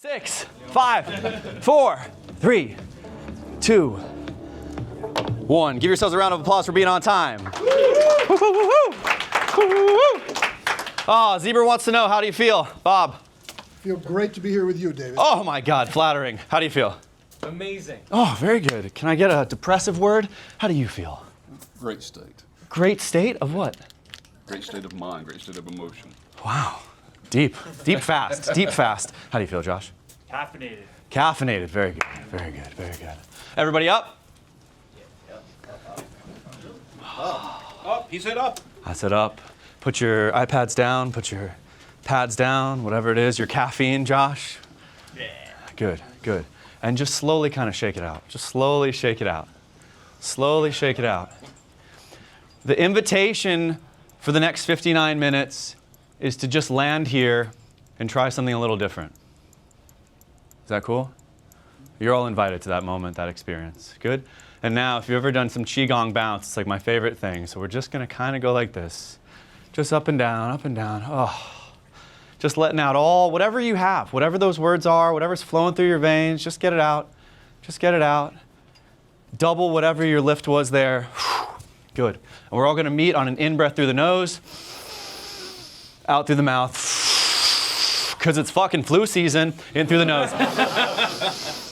6, 5, 4, 3, 2, 1. Give yourselves a round of applause for being on time. Oh, Zebra wants to know, how do you feel? Bob? Feel great to be here with you, David. Oh my God, flattering. How do you feel? Amazing. Oh, very good. Can I get a depressive word? How do you feel? Great state. Great state of what? Great state of mind, great state of emotion. Wow. Deep. Deep fast. Deep fast. How do you feel, Josh? Caffeinated. Caffeinated. Very good. Very good. Very good. Everybody up? Up, he said up. I said up. Put your iPads down. Put your pads down. Whatever it is. Your caffeine, Josh. Yeah. Good. Good. And just slowly kind of shake it out. Just slowly shake it out. Slowly shake it out. The invitation for the next 59 minutes is to just land here and try something a little different. Is that cool? You're all invited to that moment, that experience. Good? And now, if you've ever done some Qigong bounce, it's like my favorite thing. So we're just going to kind of go like this. Just up and down, up and down. Oh. Just letting out all, whatever you have, whatever those words are, whatever's flowing through your veins, just get it out. Just get it out. Double whatever your lift was there. Good. And we're all going to meet on an in-breath through the nose, out through the mouth, because it's fucking flu season. In through the nose,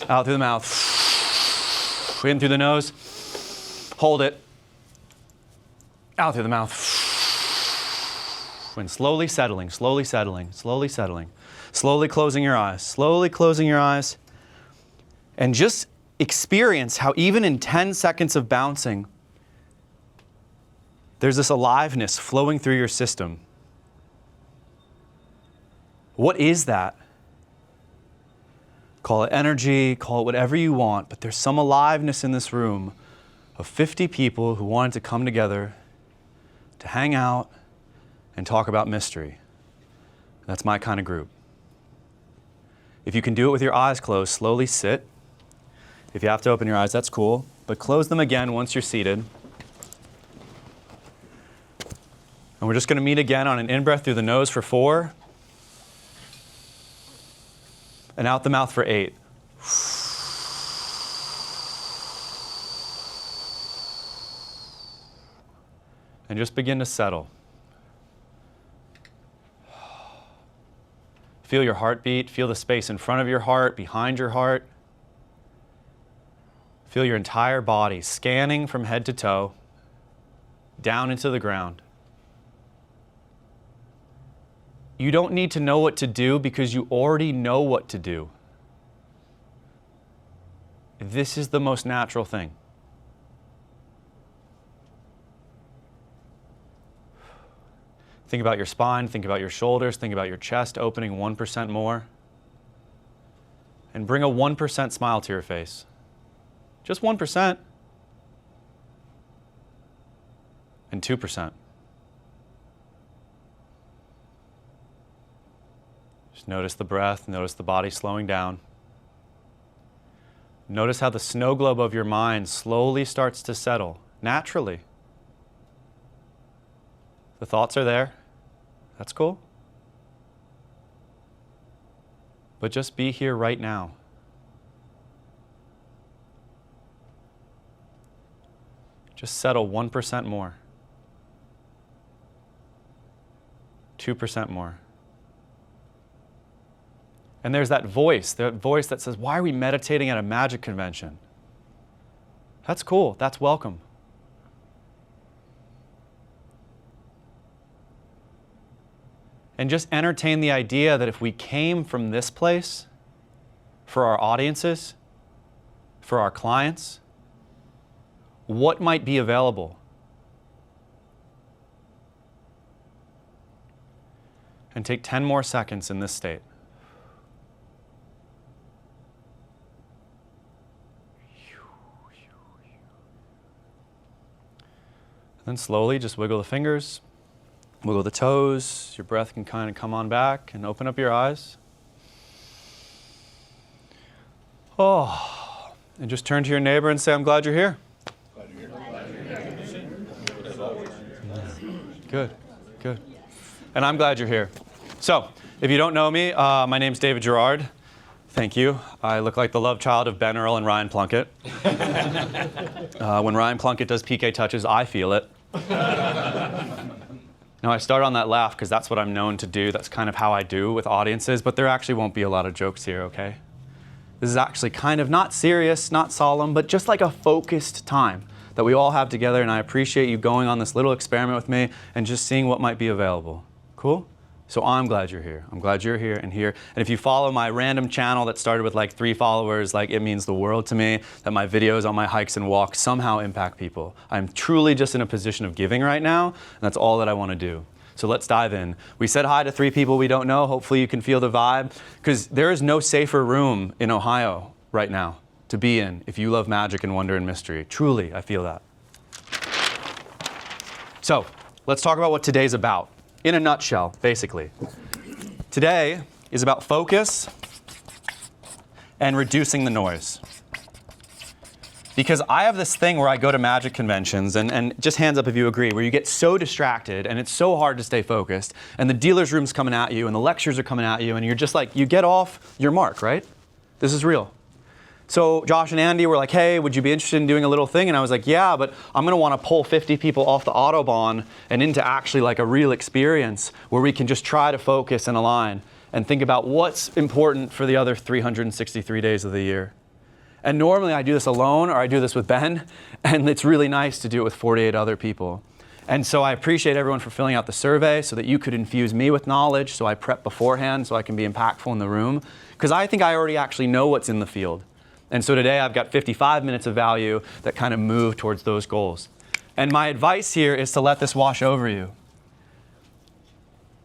out through the mouth, in through the nose, hold it, out through the mouth, and slowly settling, slowly settling, slowly settling, slowly closing your eyes, and just experience how even in 10 seconds of bouncing, there's this aliveness flowing through your system. What is that? Call it energy, call it whatever you want, but there's some aliveness in this room of 50 people who wanted to come together to hang out and talk about mystery. That's my kind of group. If you can do it with your eyes closed, slowly sit. If you have to open your eyes, that's cool, but close them again once you're seated. And we're just going to meet again on an in-breath through the nose for 4. And out the mouth for 8. And just begin to settle. Feel your heartbeat. Feel the space in front of your heart, behind your heart. Feel your entire body scanning from head to toe, down into the ground. You don't need to know what to do because you already know what to do. This is the most natural thing. Think about your spine, think about your shoulders, think about your chest opening 1% more. And bring a 1% smile to your face. Just 1%. And 2%. Just notice the breath, notice the body slowing down. Notice how the snow globe of your mind slowly starts to settle, naturally. The thoughts are there. That's cool. But just be here right now. Just settle 1% more. 2% more. And there's that voice that says, why are we meditating at a magic convention? That's cool. That's welcome. And just entertain the idea that if we came from this place, for our audiences, for our clients, what might be available? And take 10 more seconds in this state. Then slowly just wiggle the fingers, wiggle the toes. Your breath can kind of come on back and open up your eyes. Oh, and just turn to your neighbor and say, I'm glad you're here. Good, good. And I'm glad you're here. So, if you don't know me, my name's David Gerard. Thank you. I look like the love child of Ben Earl and Ryan Plunkett. When Ryan Plunkett does PK touches, I feel it. Now, I start on that laugh because that's what I'm known to do. That's kind of how I do with audiences, but there actually won't be a lot of jokes here, okay? This is actually kind of not serious, not solemn, but just like a focused time that we all have together, and I appreciate you going on this little experiment with me and just seeing what might be available. Cool? So I'm glad you're here. I'm glad you're here and here. And if you follow my random channel that started with like 3 followers, like it means the world to me that my videos on my hikes and walks somehow impact people. I'm truly just in a position of giving right now, and that's all that I want to do. So let's dive in. We said hi to 3 people we don't know. Hopefully you can feel the vibe, because there is no safer room in Ohio right now to be in if you love magic and wonder and mystery. Truly, I feel that. So let's talk about what today's about. In a nutshell, basically. Today is about focus and reducing the noise. Because I have this thing where I go to magic conventions, and just hands up if you agree, where you get so distracted and it's so hard to stay focused, and the dealer's room's coming at you and the lectures are coming at you, and you're just like, you get off your mark, right? This is real. So Josh and Andy were like, hey, would you be interested in doing a little thing? And I was like, yeah, but I'm going to want to pull 50 people off the Autobahn and into actually like a real experience where we can just try to focus and align and think about what's important for the other 363 days of the year. And normally I do this alone, or I do this with Ben, and it's really nice to do it with 48 other people. And so I appreciate everyone for filling out the survey so that you could infuse me with knowledge, so I prep beforehand so I can be impactful in the room, because I think I already actually know what's in the field. And so today I've got 55 minutes of value that kind of move towards those goals. And my advice here is to let this wash over you.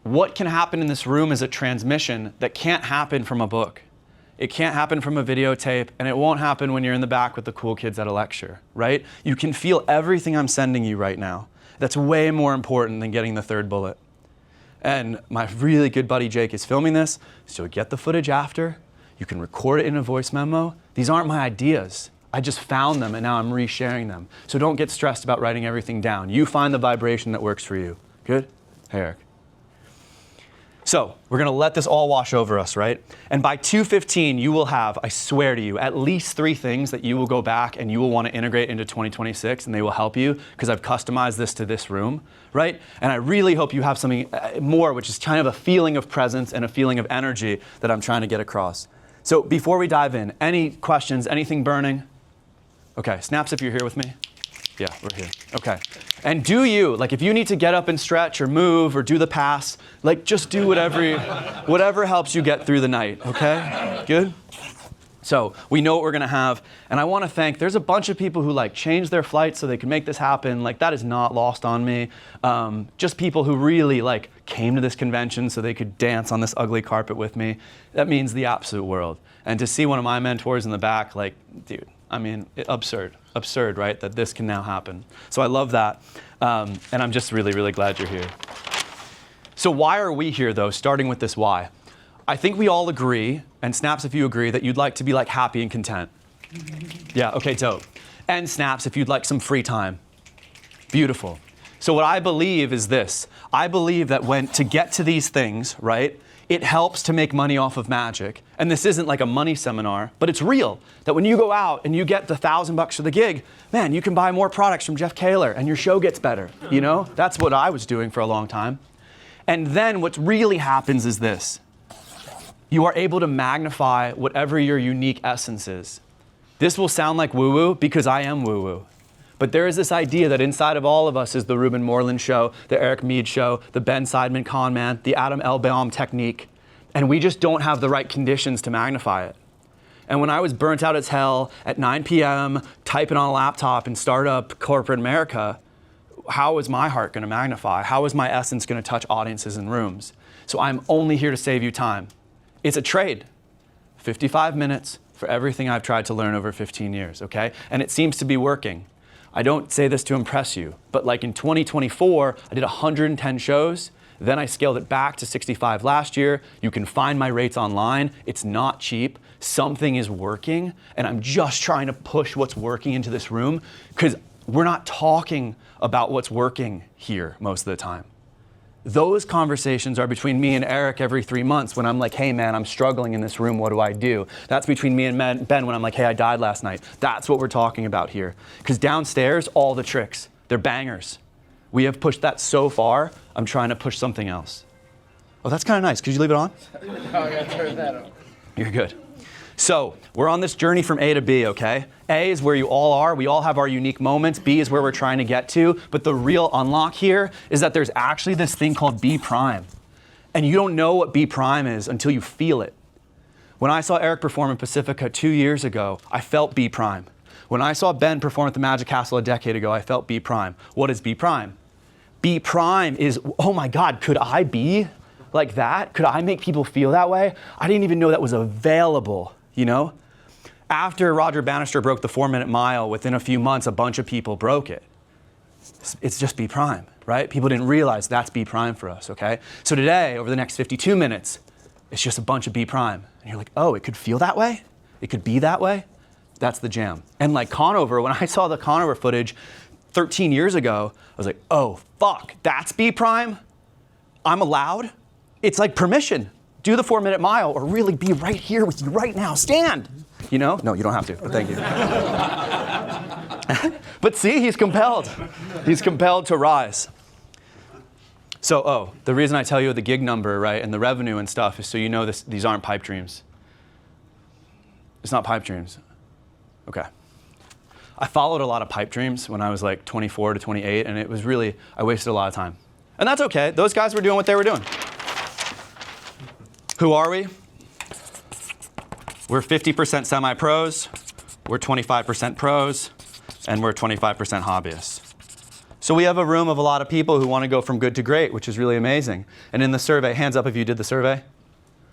What can happen in this room is a transmission that can't happen from a book. It can't happen from a videotape, and it won't happen when you're in the back with the cool kids at a lecture, right? You can feel everything I'm sending you right now. That's way more important than getting the 3rd bullet. And my really good buddy Jake is filming this, so you'll get the footage after. You can record it in a voice memo. These aren't my ideas. I just found them, and now I'm resharing them. So don't get stressed about writing everything down. You find the vibration that works for you. Good? Hey, Eric. So we're going to let this all wash over us, right? And by 2:15, you will have, I swear to you, at least 3 things that you will go back and you will want to integrate into 2026, and they will help you because I've customized this to this room, right? And I really hope you have something more, which is kind of a feeling of presence and a feeling of energy that I'm trying to get across. So before we dive in, any questions, anything burning? Okay, snaps if you're here with me. Yeah, we're here. Okay. And do you, like if you need to get up and stretch or move or do the pass, like just do whatever helps you get through the night, okay? Good? So we know what we're gonna have, and I wanna thank, there's a bunch of people who like changed their flights so they could make this happen. Like that is not lost on me. Just people who really like came to this convention so they could dance on this ugly carpet with me. That means the absolute world. And to see one of my mentors in the back, like, dude, I mean, absurd, right? That this can now happen. So I love that, and I'm just really, really glad you're here. So why are we here though, starting with this why? I think we all agree, and snaps if you agree, that you'd like to be like happy and content. Yeah, okay, dope. And snaps if you'd like some free time. Beautiful. So what I believe is this. I believe that to get to these things, right, it helps to make money off of magic. And this isn't like a money seminar, but it's real. That when you go out and you get the $1,000 for the gig, man, you can buy more products from Jeff Kaler and your show gets better, you know? That's what I was doing for a long time. And then what really happens is this. You are able to magnify whatever your unique essence is. This will sound like woo-woo because I am woo-woo. But there is this idea that inside of all of us is the Reuben Moreland show, the Eric Mead show, the Ben Seidman con man, the Adam Elbaum technique. And we just don't have the right conditions to magnify it. And when I was burnt out as hell at 9 p.m., typing on a laptop in startup corporate America, how was my heart going to magnify? How was my essence going to touch audiences and rooms? So I'm only here to save you time. It's a trade. 55 minutes for everything I've tried to learn over 15 years, okay? And it seems to be working. I don't say this to impress you, but like in 2024, I did 110 shows. Then I scaled it back to 65 last year. You can find my rates online. It's not cheap. Something is working, and I'm just trying to push what's working into this room because we're not talking about what's working here most of the time. Those conversations are between me and Eric every 3 months when I'm like, hey man, I'm struggling in this room, what do I do? That's between me and Ben when I'm like, hey, I died last night. That's what we're talking about here. Because downstairs, all the tricks, they're bangers. We have pushed that so far, I'm trying to push something else. Oh, that's kind of nice. Could you leave it on? No, I gotta turn that on. You're good. So we're on this journey from A to B, okay? A is where you all are. We all have our unique moments. B is where we're trying to get to. But the real unlock here is that there's actually this thing called B prime. And you don't know what B prime is until you feel it. When I saw Eric perform in Pacifica 2 years ago, I felt B prime. When I saw Ben perform at the Magic Castle a decade ago, I felt B prime. What is B prime? B prime is, oh my God, could I be like that? Could I make people feel that way? I didn't even know that was available, you know? After Roger Bannister broke the 4-minute mile, within a few months, a bunch of people broke it. It's just B prime, right? People didn't realize that's B prime for us, okay? So today, over the next 52 minutes, it's just a bunch of B prime. And you're like, oh, it could feel that way? It could be that way? That's the jam. And like Conover, when I saw the Conover footage 13 years ago, I was like, oh, fuck, that's B prime? I'm allowed? It's like permission. Do the 4-minute mile or really be right here with you right now. Stand. You know? No, you don't have to, but thank you. But see, he's compelled. He's compelled to rise. So, the reason I tell you the gig number, right, and the revenue and stuff is so you know these aren't pipe dreams. It's not pipe dreams. Okay. I followed a lot of pipe dreams when I was like 24 to 28, and it was really, I wasted a lot of time. And that's okay. Those guys were doing what they were doing. Who are we? We're 50% semi-pros, we're 25% pros, and we're 25% hobbyists. So we have a room of a lot of people who want to go from good to great, which is really amazing. And in the survey, hands up if you did the survey.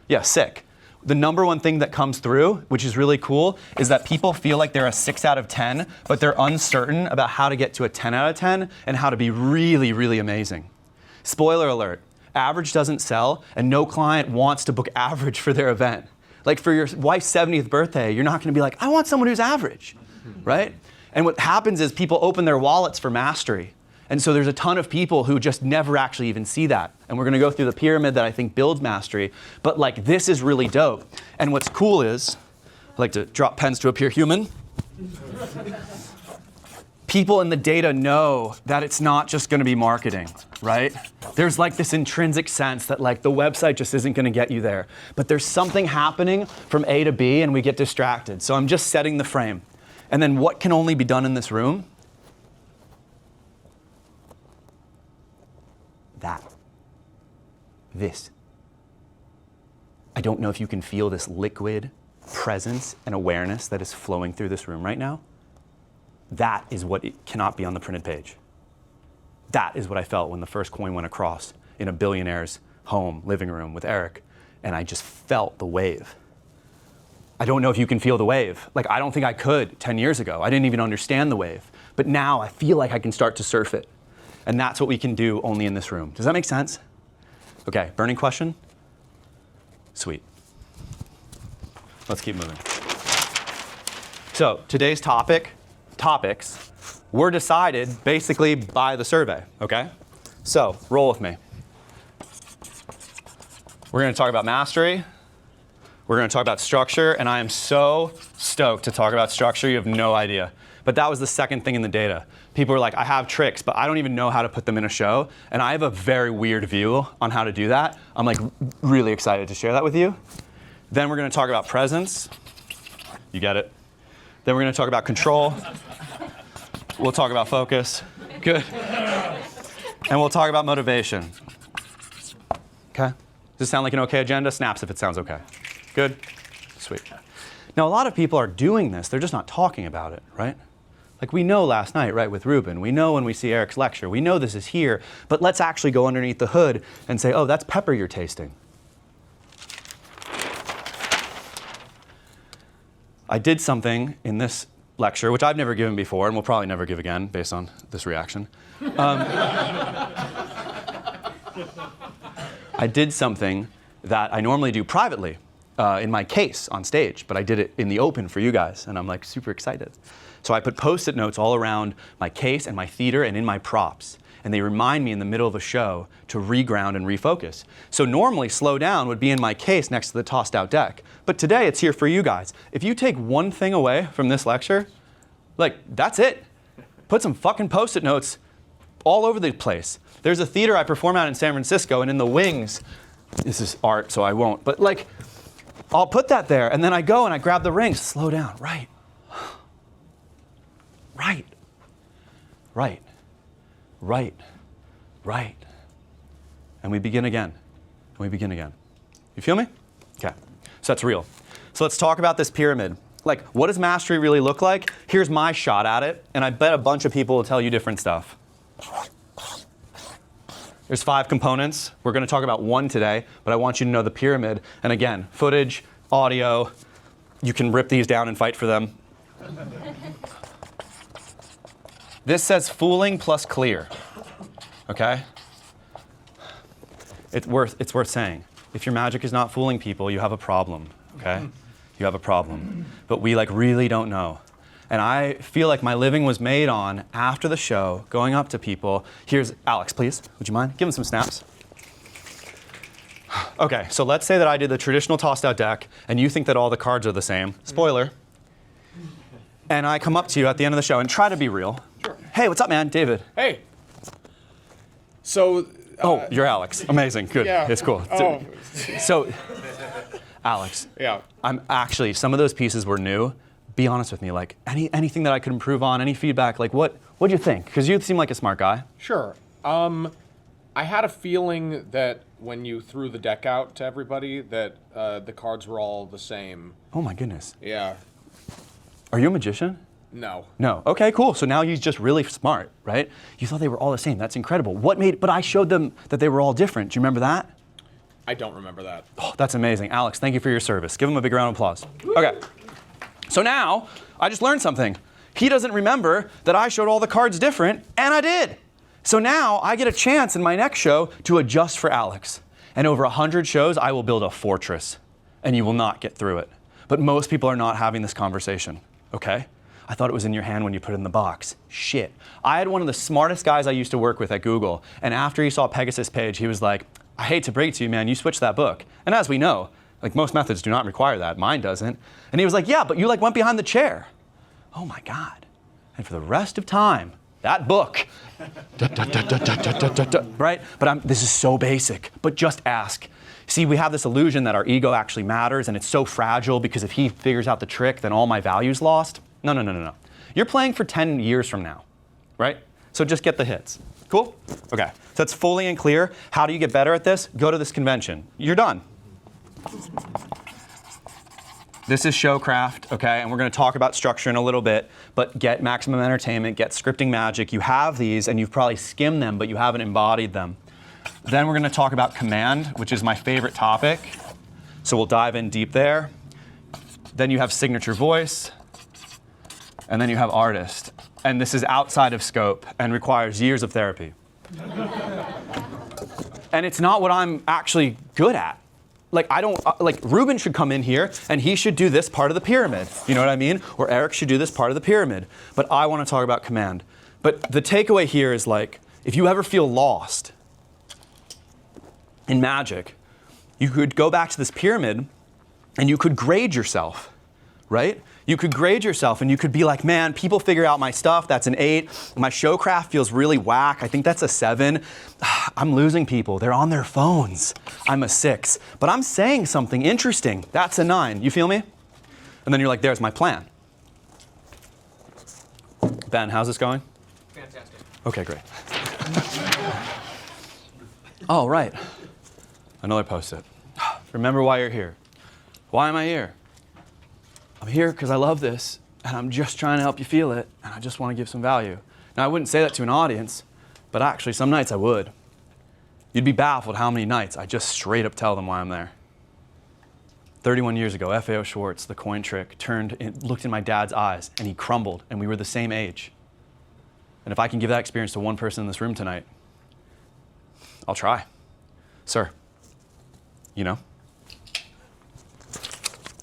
Yeah, sick. The number one thing that comes through, which is really cool, is that people feel like they're a 6 out of 10, but they're uncertain about how to get to a 10 out of 10 and how to be really, really amazing. Spoiler alert, average doesn't sell, and no client wants to book average for their event. Like for your wife's 70th birthday, you're not gonna be like, I want someone who's average, right? And what happens is people open their wallets for mastery. And so there's a ton of people who just never actually even see that. And we're gonna go through the pyramid that I think builds mastery, but like this is really dope. And what's cool is, I like to drop pens to appear human. People in the data know that it's not just gonna be marketing, right? There's like this intrinsic sense that like the website just isn't gonna get you there. But there's something happening from A to B and we get distracted. So I'm just setting the frame. And then what can only be done in this room? That. This. I don't know if you can feel this liquid presence and awareness that is flowing through this room right now. That is what it cannot be on the printed page. That is what I felt when the first coin went across in a billionaire's home, living room with Eric, and I just felt the wave. I don't know if you can feel the wave. Like, I don't think I could 10 years ago. I didn't even understand the wave. But now I feel like I can start to surf it. And that's what we can do only in this room. Does that make sense? Okay, burning question? Sweet. Let's keep moving. So today's topics were decided basically by the survey, okay? So roll with me. We're gonna talk about mastery. We're gonna talk about structure, and I am so stoked to talk about structure, you have no idea. But that was the second thing in the data. People were like, I have tricks, but I don't even know how to put them in a show. And I have a very weird view on how to do that. I'm like really excited to share that with you. Then we're gonna talk about presence. You get it? Then we're gonna talk about control. We'll talk about focus. Good. And we'll talk about motivation. Okay? Does this sound like an okay agenda? Snaps if it sounds okay. Good? Sweet. Now, a lot of people are doing this. They're just not talking about it, right? Like we know last night, right, with Ruben. We know when we see Eric's lecture. We know this is here. But let's actually go underneath the hood and say, oh, that's pepper you're tasting. I did something in this lecture, which I've never given before, and will probably never give again, based on this reaction. I did something that I normally do privately in my case on stage, but I did it in the open for you guys, and I'm like super excited. So I put Post-it notes all around my case and my theater and in my props. and they remind me in the middle of a show to reground and refocus. So normally slow down would be in my case next to the tossed out deck. But today it's here for you guys. If you take one thing away from this lecture, like that's it. Put some fucking Post-it notes all over the place. There's a theater I perform at in San Francisco, and in the wings, this is art, so I won't, but like, I'll put that there, and then I go and I grab the rings. Slow down, right. Right. Right. Right. Right. And we begin again. And we begin again. You feel me? Okay. So that's real. So let's talk about this pyramid. Like, what does mastery really look like? Here's my shot at it, and I bet a bunch of people will tell you different stuff. There's 5 components. We're going to talk about one today, but I want you to know the pyramid. And again, footage, audio, you can rip these down and fight for them. This says fooling plus clear, okay? It's worth saying. If your magic is not fooling people, you have a problem, okay? You have a problem. But we like really don't know. And I feel like my living was made on, after the show, going up to people. Here's Alex, please. Would you mind? Give him some snaps. Okay, so let's say that I did the traditional tossed out deck, and you think that all the cards are the same. Spoiler. And I come up to you at the end of the show and try to be real. Sure. Hey, what's up, man? David. Hey. So. Oh, you're Alex. Amazing. Good. Yeah. It's cool. Oh. So, Alex. Yeah. I'm actually, some of those pieces were new. Be honest with me, like anything that I could improve on, any feedback, like what'd you think? Because you seem like a smart guy. Sure. I had a feeling that when you threw the deck out to everybody, that the cards were all the same. Oh my goodness. Yeah. Are you a magician? No. No. Okay, cool. So now you're just really smart, right? You thought they were all the same. That's incredible. But I showed them that they were all different. Do you remember that? I don't remember that. Oh, that's amazing. Alex, thank you for your service. Give him a big round of applause. Okay. So now, I just learned something. He doesn't remember that I showed all the cards different, and I did. So now, I get a chance in my next show to adjust for Alex. And over 100 shows, I will build a fortress, and you will not get through it. But most people are not having this conversation, okay? I thought it was in your hand when you put it in the box. Shit. I had one of the smartest guys I used to work with at Google, and after he saw Pegasus page, he was like, I hate to break it to you, man, you switched that book. And as we know, like most methods do not require that. Mine doesn't. And he was like, yeah, but you like went behind the chair. Oh my God. And for the rest of time, that book, right? But this is so basic, but just ask. See, we have this illusion that our ego actually matters and it's so fragile because if he figures out the trick, then all my value's lost. No. You're playing for 10 years from now, right? So just get the hits. Cool? Okay, so that's fully and clear. How do you get better at this? Go to this convention. You're done. This is showcraft, okay? And we're going to talk about structure in a little bit, but get maximum entertainment, get scripting magic. You have these, and you've probably skimmed them, but you haven't embodied them. Then we're going to talk about command, which is my favorite topic. So we'll dive in deep there. Then you have signature voice, and then you have artist. And this is outside of scope and requires years of therapy. And it's not what I'm actually good at. Like, Ruben should come in here and he should do this part of the pyramid. You know what I mean? Or Eric should do this part of the pyramid. But I want to talk about command. But the takeaway here is like, if you ever feel lost in magic, you could go back to this pyramid and you could grade yourself, right? You could grade yourself and you could be like, man, people figure out my stuff, that's an 8. My showcraft feels really whack, I think that's a 7. I'm losing people, they're on their phones. I'm a 6. But I'm saying something interesting, that's a 9. You feel me? And then you're like, there's my plan. Ben, how's this going? Fantastic. Okay, great. Oh, right. Another Post-it. Remember why you're here. Why am I here? I'm here because I love this, and I'm just trying to help you feel it, and I just want to give some value. Now, I wouldn't say that to an audience, but actually, some nights I would. You'd be baffled how many nights I just straight up tell them why I'm there. 31 years ago, F.A.O. Schwartz, the coin trick, looked in my dad's eyes, and he crumbled, and we were the same age. And if I can give that experience to one person in this room tonight, I'll try. Sir, you know?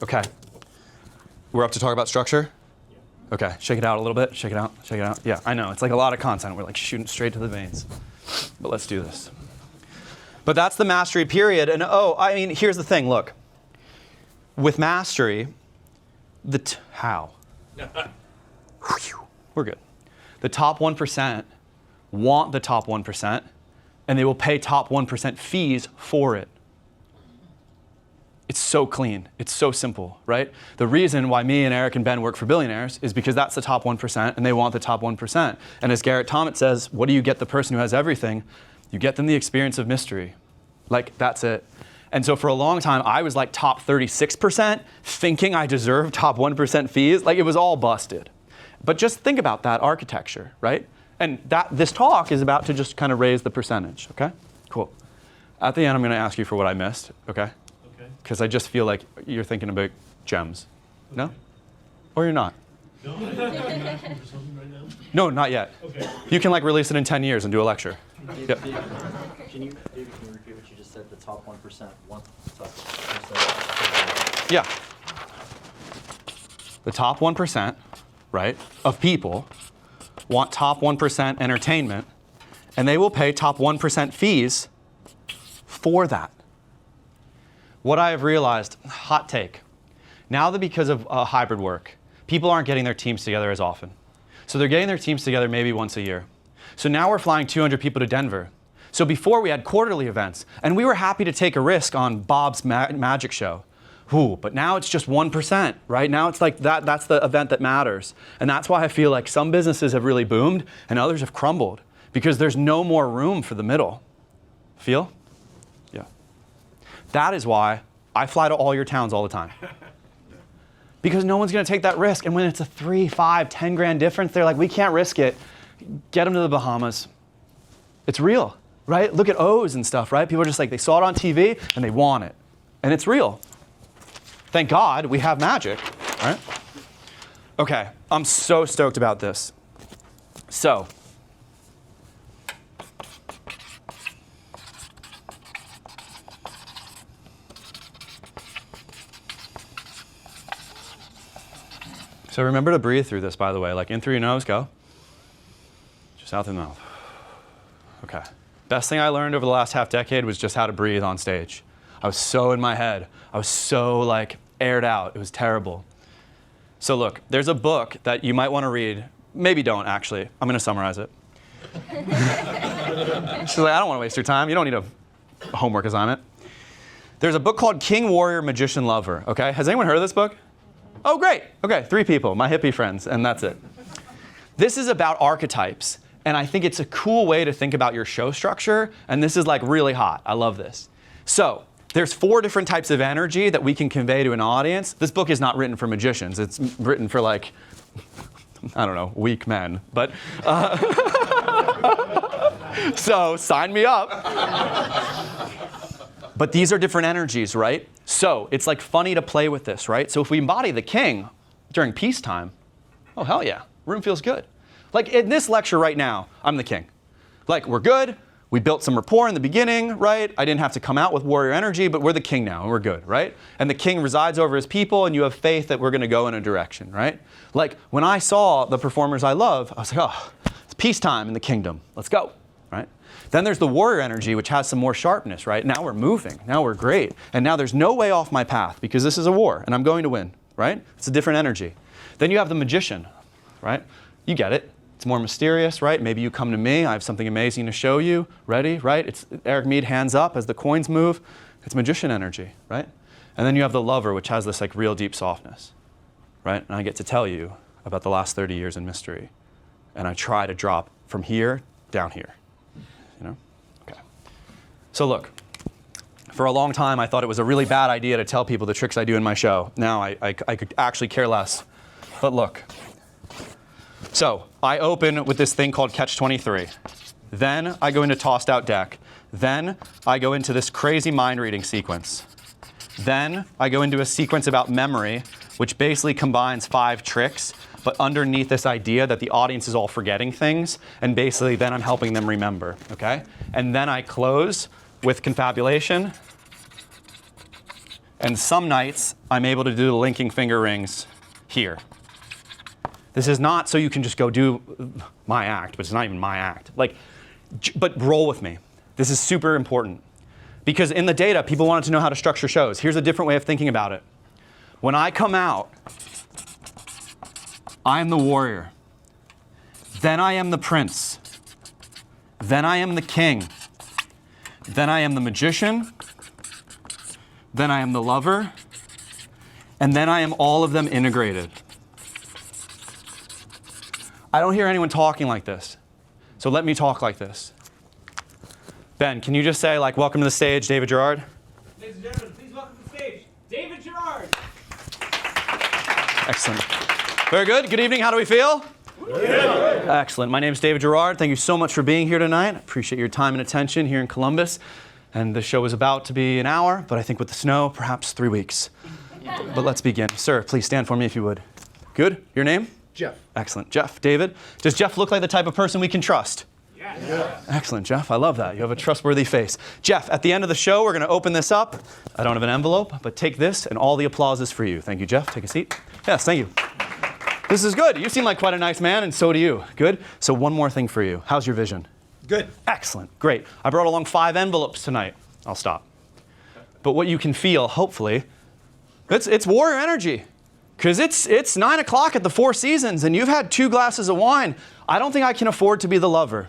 Okay. We're up to talk about structure? Yeah. Okay, shake it out a little bit. Shake it out, shake it out. Yeah, I know, it's like a lot of content. We're like shooting straight to the veins. but let's do this. But that's the mastery period. And here's the thing, look. With mastery, how? We're good. The top 1% want the top 1%, and they will pay top 1% fees for it. It's so clean. It's so simple, right? The reason why me and Eric and Ben work for billionaires is because that's the top 1%, and they want the top 1%. And as Garrett Thomas says, what do you get the person who has everything? You get them the experience of mystery. Like, that's it. And so for a long time, I was like top 36%, thinking I deserved top 1% fees. Like, it was all busted. But just think about that architecture, right? And this talk is about to just kind of raise the percentage, okay? Cool. At the end, I'm going to ask you for what I missed, okay? Okay. Because I just feel like you're thinking about gems. No? Or you're not? No? For something right now? No, not yet. Okay. You can like release it in 10 years and do a lecture. Yep. Can you repeat what you just said? The top 1% want the top 1%. Yeah. The top 1%, right, of people want top 1% entertainment, and they will pay top 1% fees for that. What I have realized, hot take, now that because of hybrid work, people aren't getting their teams together as often. So they're getting their teams together maybe once a year. So now we're flying 200 people to Denver. So before we had quarterly events, and we were happy to take a risk on Bob's magic show. Ooh, but now it's just 1%, right? Now it's like that's the event that matters. And that's why I feel like some businesses have really boomed and others have crumbled because there's no more room for the middle. Feel? Yeah. That is why I fly to all your towns all the time. Because no one's going to take that risk. And when it's a 3, 5, 10 grand difference, they're like, we can't risk it. Get them to the Bahamas. It's real, right? Look at O's and stuff, right? People are just like, they saw it on TV and they want it. And it's real. Thank God we have magic, right? Okay, I'm so stoked about this. So, remember to breathe through this, by the way. Like, in through your nose, go. Just out through the mouth. Okay. Best thing I learned over the last half decade was just how to breathe on stage. I was so in my head. I was so like aired out. It was terrible. So look, there's a book that you might want to read. Maybe don't, actually. I'm going to summarize it. She's like, I don't want to waste your time. You don't need a homework assignment. There's a book called King, Warrior, Magician, Lover. Okay? Has anyone heard of this book? Oh, great. Okay, 3 people, my hippie friends, and that's it. This is about archetypes, and I think it's a cool way to think about your show structure, and this is like really hot. I love this. So, there's 4 different types of energy that we can convey to an audience. This book is not written for magicians. It's written for like, I don't know, weak men. But, so sign me up. But these are different energies, right? So it's like funny to play with this, right? So if we embody the king during peacetime, oh hell yeah, room feels good. Like in this lecture right now, I'm the king. Like we're good. We built some rapport in the beginning, right? I didn't have to come out with warrior energy, but we're the king now, and we're good, right? And the king resides over his people, and you have faith that we're going to go in a direction, right? Like, when I saw the performers I love, I was like, oh, it's peacetime in the kingdom. Let's go, right? Then there's the warrior energy, which has some more sharpness, right? Now we're moving. Now we're great. And now there's no way off my path, because this is a war, and I'm going to win, right? It's a different energy. Then you have the magician, right? You get it. It's more mysterious, right? Maybe you come to me, I have something amazing to show you. Ready, right? It's Eric Mead, hands up as the coins move. It's magician energy, right? And then you have the lover, which has this like real deep softness, right? And I get to tell you about the last 30 years in mystery. And I try to drop from here down here, you know? Okay. So look, for a long time, I thought it was a really bad idea to tell people the tricks I do in my show. Now I could actually care less. But look. So I open with this thing called Catch-23. Then I go into Tossed Out Deck. Then I go into this crazy mind reading sequence. Then I go into a sequence about memory, which basically combines 5 tricks, but underneath this idea that the audience is all forgetting things, and basically then I'm helping them remember, okay? And then I close with confabulation. And some nights I'm able to do the linking finger rings here. This is not so you can just go do my act, but it's not even my act. Like, But roll with me. This is super important. Because in the data, people wanted to know how to structure shows. Here's a different way of thinking about it. When I come out, I am the warrior. Then I am the prince. Then I am the king. Then I am the magician. Then I am the lover. And then I am all of them integrated. I don't hear anyone talking like this. So let me talk like this. Ben, can you just say, like, welcome to the stage, David Gerard? Ladies and gentlemen, please welcome to the stage, David Gerard. Excellent. Very good. Good evening. How do we feel? Good. Excellent. My name is David Gerard. Thank you so much for being here tonight. I appreciate your time and attention here in Columbus. And the show is about to be an hour, but I think with the snow, perhaps 3 weeks. But let's begin. Sir, please stand for me if you would. Good. Your name? Jeff. Excellent. Jeff. David. Does Jeff look like the type of person we can trust? Yeah. Excellent, Jeff. I love that. You have a trustworthy face. Jeff, at the end of the show, we're going to open this up. I don't have an envelope, but take this, and all the applause is for you. Thank you, Jeff. Take a seat. Yes, thank you. This is good. You seem like quite a nice man, and so do you. Good. So one more thing for you. How's your vision? Good. Excellent. Great. I brought along 5 envelopes tonight. I'll stop. But what you can feel, hopefully, it's warrior energy. Because it's 9 o'clock at the Four Seasons, and you've had 2 glasses of wine. I don't think I can afford to be the lover.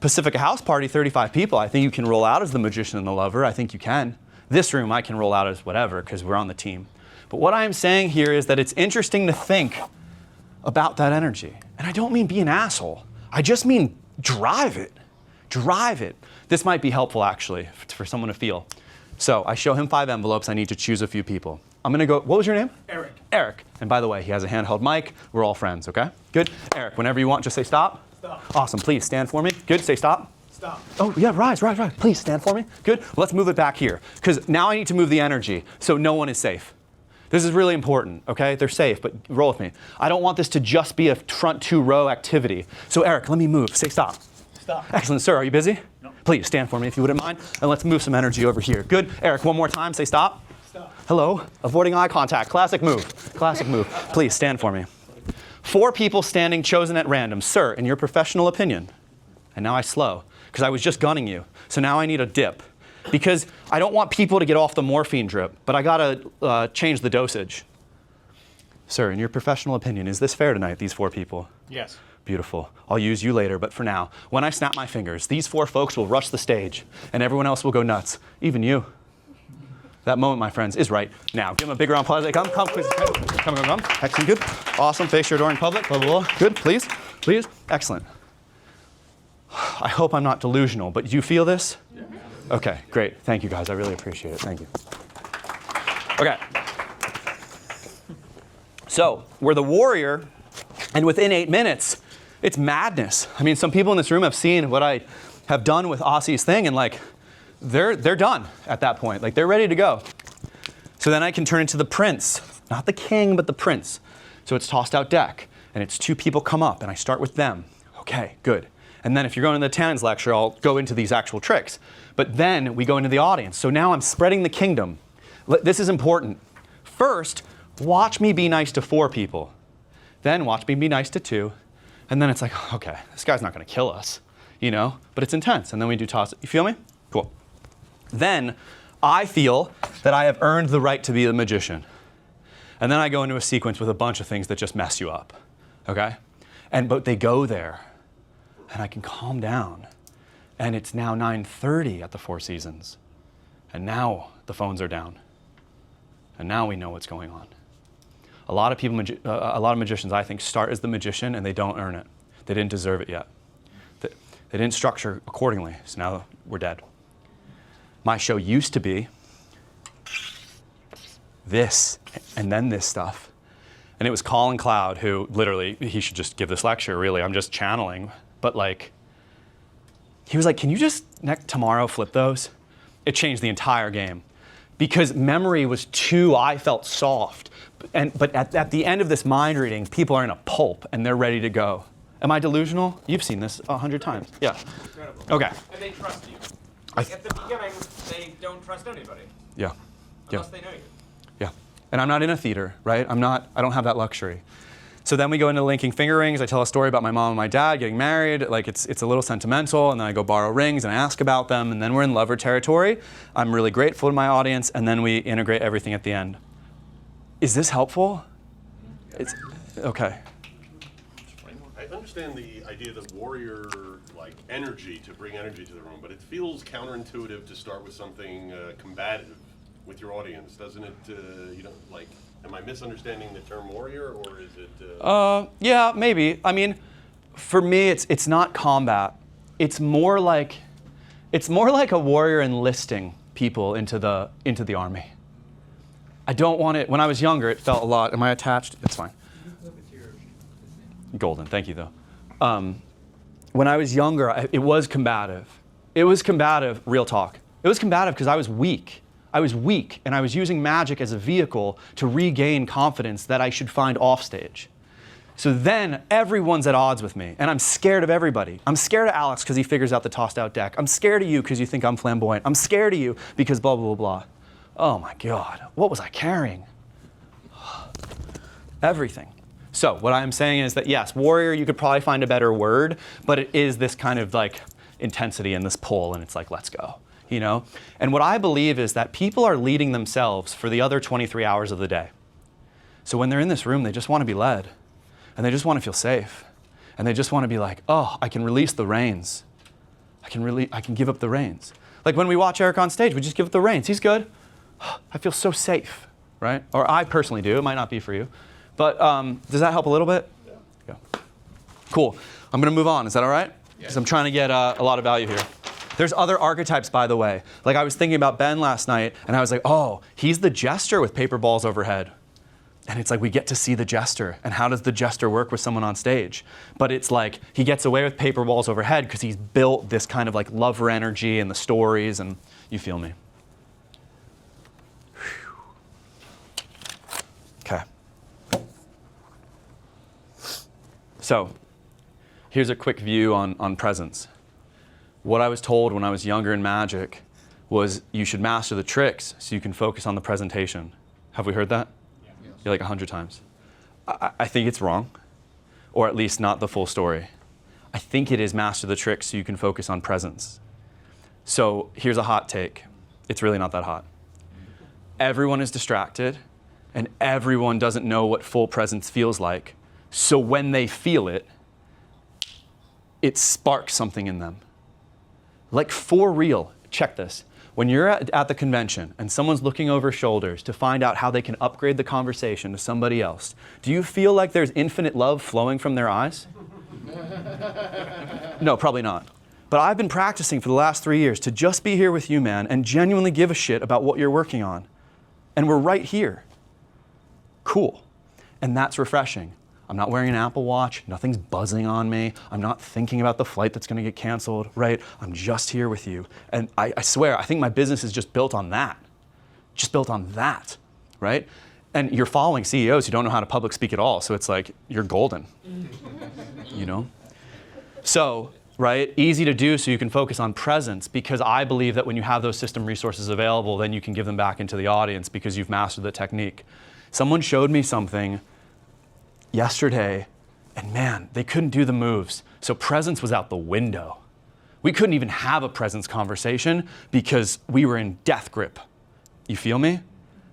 Pacifica House Party, 35 people. I think you can roll out as the magician and the lover. I think you can. This room, I can roll out as whatever, because we're on the team. But what I'm saying here is that it's interesting to think about that energy. And I don't mean be an asshole. I just mean drive it. Drive it. This might be helpful, actually, for someone to feel. So I show him 5 envelopes. I need to choose a few people. I'm going to go, what was your name? Eric. Eric. And by the way, he has a handheld mic. We're all friends, okay? Good. Eric, whenever you want, just say stop. Stop. Awesome. Please stand for me. Good. Say stop. Stop. Oh, yeah, rise. Please stand for me. Good. Well, let's move it back here, because now I need to move the energy so no one is safe. This is really important, okay? They're safe, but roll with me. I don't want this to just be a front 2-row activity. So Eric, let me move. Say stop. Stop. Excellent. Sir, are you busy? No. Please stand for me if you wouldn't mind. And let's move some energy over here. Good. Eric, one more time. Say stop. Stop. Hello. Avoiding eye contact. Classic move. Classic move. Please stand for me. 4 people standing, chosen at random. Sir, in your professional opinion. And now I slow, because I was just gunning you. So now I need a dip. Because I don't want people to get off the morphine drip, but I gotta change the dosage. Sir, in your professional opinion, is this fair tonight, these 4 people? Yes. Beautiful. I'll use you later, but for now, when I snap my fingers, these 4 folks will rush the stage, and everyone else will go nuts, even you. That moment, my friends, is right now. Give them a big round of applause. Come, please. Come. Excellent, good. Awesome, face your door in public, blah, blah, blah. Good, please. Excellent. I hope I'm not delusional, but do you feel this? Yeah. Okay, great. Thank you, guys. I really appreciate it. Thank you. Okay. So, we're the warrior, and within 8 minutes, it's madness. I mean, some people in this room have seen what I have done with Aussie's thing, and like, they're done at that point. Like, they're ready to go. So then I can turn into the prince. Not the king, but the prince. So it's tossed out deck, and it's 2 people come up, and I start with them. Okay, good. And then if you're going to the Tannins lecture, I'll go into these actual tricks. But then we go into the audience. So now I'm spreading the kingdom. This is important. First, watch me be nice to 4 people. Then watch me be nice to 2. And then it's like, okay, this guy's not going to kill us, you know? But it's intense. And then we do toss it. You feel me? Cool. Then I feel that I have earned the right to be the magician. And then I go into a sequence with a bunch of things that just mess you up, okay? But they go there, and I can calm down. And it's now 9:30 at the Four Seasons. And now the phones are down. And now we know what's going on. A lot of magicians, I think, start as the magician, and they don't earn it. They didn't deserve it yet. They didn't structure accordingly, so now we're dead. My show used to be this, and then this stuff. And it was Colin Cloud, who literally, he should just give this lecture, really. I'm just channeling. But like, he was like, can you just tomorrow flip those? It changed the entire game. Because memory was I felt soft. But at the end of this mind reading, people are in a pulp, and they're ready to go. Am I delusional? You've seen this 100 times. Yeah. Incredible. Okay. And they trust you. Like at the beginning, they don't trust anybody. Yeah. Unless they know you. Yeah. And I'm not in a theater, right? I don't have that luxury. So then we go into linking finger rings. I tell a story about my mom and my dad getting married. Like it's a little sentimental, and then I go borrow rings and I ask about them, and then we're in lover territory. I'm really grateful to my audience, and then we integrate everything at the end. Is this helpful? It's okay. I understand the idea of the warrior energy to bring energy to the room, but it feels counterintuitive to start with something combative with your audience, doesn't it? Am I misunderstanding the term warrior, or is it? Yeah, maybe. I mean, for me, it's not combat. It's more like a warrior enlisting people into the army. I don't want it. When I was younger, it felt a lot. Am I attached? It's fine. Golden. Thank you, though. When I was younger, it was combative. It was combative, real talk. It was combative because I was weak. I was weak, and I was using magic as a vehicle to regain confidence that I should find off stage. So then everyone's at odds with me, and I'm scared of everybody. I'm scared of Alex because he figures out the tossed out deck. I'm scared of you because you think I'm flamboyant. I'm scared of you because blah, blah, blah, blah. Oh my God, what was I carrying? Everything. So what I'm saying is that yes, warrior, you could probably find a better word, but it is this kind of like intensity and this pull, and it's like, let's go, you know? And what I believe is that people are leading themselves for the other 23 hours of the day. So when they're in this room, they just want to be led, and they just want to feel safe, and they just want to be like, oh, I can release the reins. I can give up the reins. Like when we watch Eric on stage, we just give up the reins. He's good. I feel so safe, right? Or I personally do. It might not be for you. But does that help a little bit? Yeah. Cool. I'm going to move on. Is that all right? Because I'm trying to get a lot of value here. There's other archetypes, by the way. Like I was thinking about Ben last night, and I was like, oh, he's the jester with paper balls overhead. And it's like we get to see the jester. And how does the jester work with someone on stage? But it's like he gets away with paper balls overhead because he's built this kind of like lover energy and the stories, and you feel me. Okay. So here's a quick view on presence. What I was told when I was younger in magic was you should master the tricks so you can focus on the presentation. Have we heard that? Yeah. You're like 100 times. I think it's wrong, or at least not the full story. I think it is master the tricks so you can focus on presence. So here's a hot take. It's really not that hot. Everyone is distracted, and everyone doesn't know what full presence feels like. So when they feel it, it sparks something in them. Like for real, check this. When you're at the convention and someone's looking over shoulders to find out how they can upgrade the conversation to somebody else, do you feel like there's infinite love flowing from their eyes? No, probably not. But I've been practicing for the last 3 years to just be here with you, man, and genuinely give a shit about what you're working on. And we're right here. Cool. And that's refreshing. I'm not wearing an Apple Watch. Nothing's buzzing on me. I'm not thinking about the flight that's going to get canceled, right? I'm just here with you. And I swear, I think my business is just built on that. Just built on that, right? And you're following CEOs who don't know how to public speak at all. So it's like, you're golden, you know? So, right, easy to do so you can focus on presence, because I believe that when you have those system resources available, then you can give them back into the audience because you've mastered the technique. Someone showed me something yesterday, and man, they couldn't do the moves. So presence was out the window. We couldn't even have a presence conversation because we were in death grip. You feel me?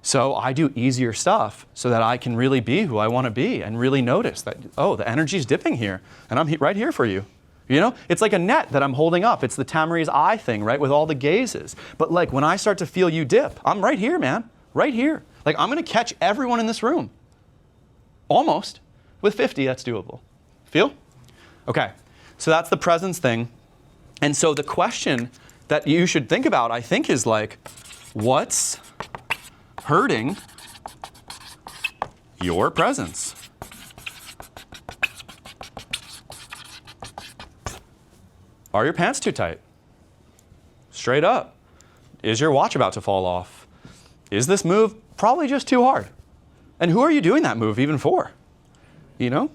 So I do easier stuff so that I can really be who I want to be and really notice that, oh, the energy's dipping here, and I'm right here for you. You know, it's like a net that I'm holding up. It's the Tamari's eye thing, right, with all the gazes. But like when I start to feel you dip, I'm right here, man, right here. Like I'm going to catch everyone in this room. Almost. With 50, that's doable. Feel? Okay, so that's the presence thing. And so the question that you should think about, I think, is like, what's hurting your presence? Are your pants too tight? Straight up. Is your watch about to fall off? Is this move probably just too hard? And who are you doing that move even for? You know?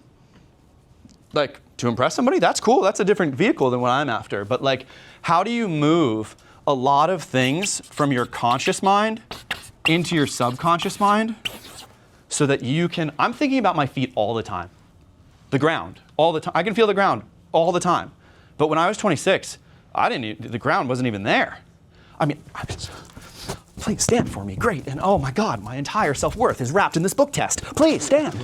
Like, to impress somebody? That's cool. That's a different vehicle than what I'm after. But like, how do you move a lot of things from your conscious mind into your subconscious mind so that you can, I'm thinking about my feet all the time. the ground all the time. I can feel the ground all the time. But when I was 26, the ground wasn't even there. I mean, please stand for me, great. And oh my God, my entire self-worth is wrapped in this book test. Please stand.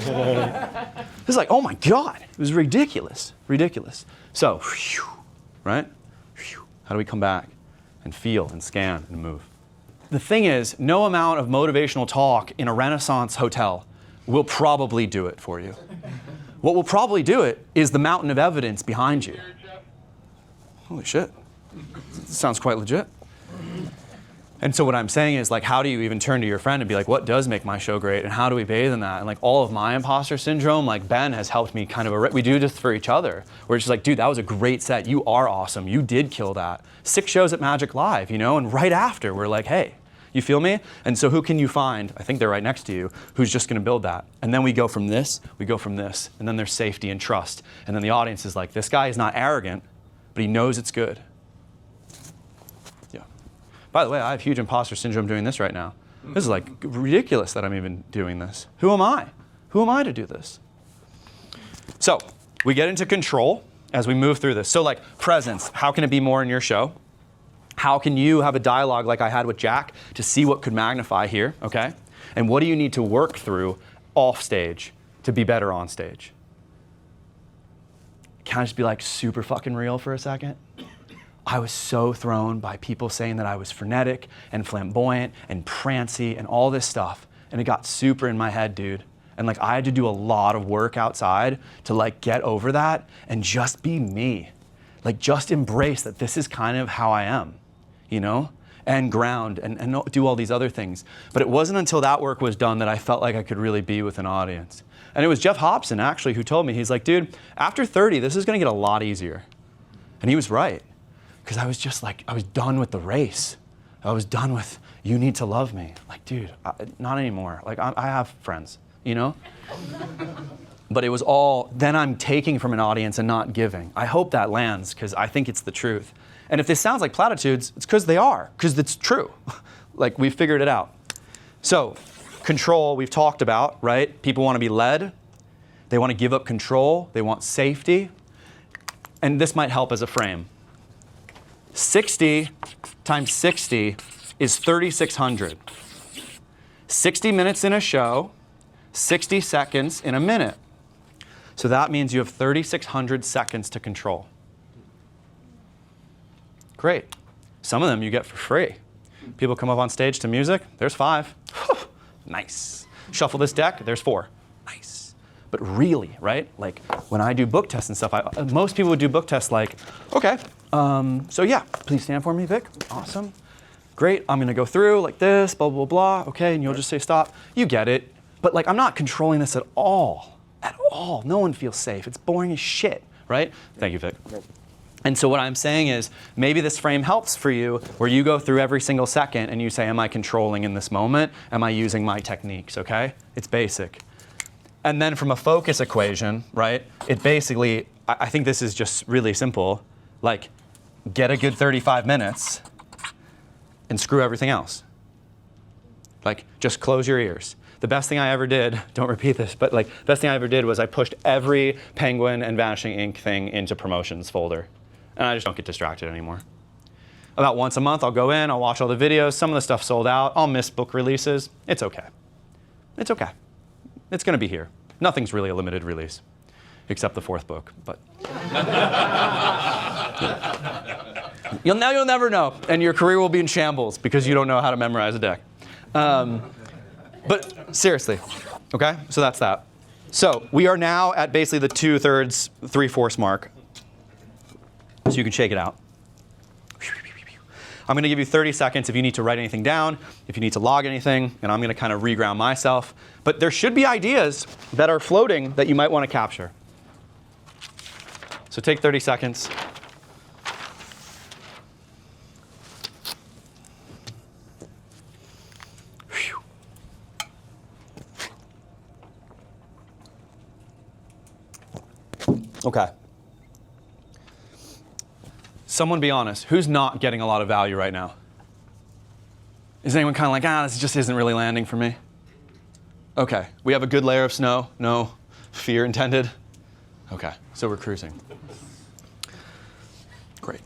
It's like, oh my God, it was ridiculous, ridiculous. So, whew, right? Whew, how do we come back and feel and scan and move? The thing is, no amount of motivational talk in a Renaissance hotel will probably do it for you. What will probably do it is the mountain of evidence behind you. Holy shit, sounds quite legit. And so what I'm saying is, like, how do you even turn to your friend and be like, what does make my show great? And how do we bathe in that? And like all of my imposter syndrome, like Ben has helped me kind of, we do this for each other. We're just like, dude, that was a great set. You are awesome. You did kill that. 6 shows at Magic Live, you know? And right after, we're like, hey, you feel me? And so who can you find? I think they're right next to you, who's just gonna build that. And then we go from this, and then there's safety and trust. And then the audience is like, this guy is not arrogant, but he knows it's good. By the way, I have huge imposter syndrome doing this right now. This is like ridiculous that I'm even doing this. Who am I? Who am I to do this? So we get into control as we move through this. So like presence, how can it be more in your show? How can you have a dialogue like I had with Jack to see what could magnify here, okay? And what do you need to work through off stage to be better on stage? Can I just be like super fucking real for a second? I was so thrown by people saying that I was frenetic and flamboyant and prancy and all this stuff. And it got super in my head, dude. And like I had to do a lot of work outside to like get over that and just be me. Like just embrace that this is kind of how I am, you know? And ground and do all these other things. But it wasn't until that work was done that I felt like I could really be with an audience. And it was Jeff Hobson actually who told me, he's like, dude, after 30, this is gonna get a lot easier. And he was right. Because I was just like, I was done with the race. I was done with, you need to love me. Like, dude, not anymore. Like, I have friends, you know? But it was all, then I'm taking from an audience and not giving. I hope that lands, because I think it's the truth. And if this sounds like platitudes, it's because they are, because it's true. Like, we've figured it out. So, control, we've talked about, right? People want to be led. They want to give up control. They want safety. And this might help as a frame. 60 times 60 is 3,600. 60 minutes in a show, 60 seconds in a minute. So that means you have 3,600 seconds to control. Great. Some of them you get for free. People come up on stage to music, there's 5. Nice. Shuffle this deck, there's 4. Nice. But really, right? Like when I do book tests and stuff, most people would do book tests like, okay, so yeah, please stand for me, Vic. Awesome. Great, I'm gonna go through like this, blah, blah, blah. Okay, and you'll just say stop. You get it. But like, I'm not controlling this at all. At all. No one feels safe. It's boring as shit, right? Thank you, Vic. And so what I'm saying is, maybe this frame helps for you, where you go through every single second and you say, am I controlling in this moment? Am I using my techniques, okay? It's basic. And then from a focus equation, right, it basically, I think this is just really simple, like get a good 35 minutes and screw everything else. Like just close your ears. The best thing I ever did, don't repeat this, but like the best thing I ever did was I pushed every Penguin and Vanishing Ink thing into promotions folder. And I just don't get distracted anymore. About once a month, I'll go in, I'll watch all the videos. Some of the stuff sold out. I'll miss book releases. It's okay. It's okay. It's gonna be here. Nothing's really a limited release, except the 4th book, but. You'll never know, and your career will be in shambles because you don't know how to memorize a deck. But seriously, okay, so that's that. So we are now at basically the 2/3, 3/4 mark. So you can shake it out. I'm gonna give you 30 seconds if you need to write anything down, if you need to log anything, and I'm gonna kind of reground myself. But there should be ideas that are floating that you might wanna capture. So take 30 seconds. Whew. Okay. Someone be honest, who's not getting a lot of value right now? Is anyone kind of like, this just isn't really landing for me? Okay, we have a good layer of snow, no fear intended. Okay, so we're cruising. Great.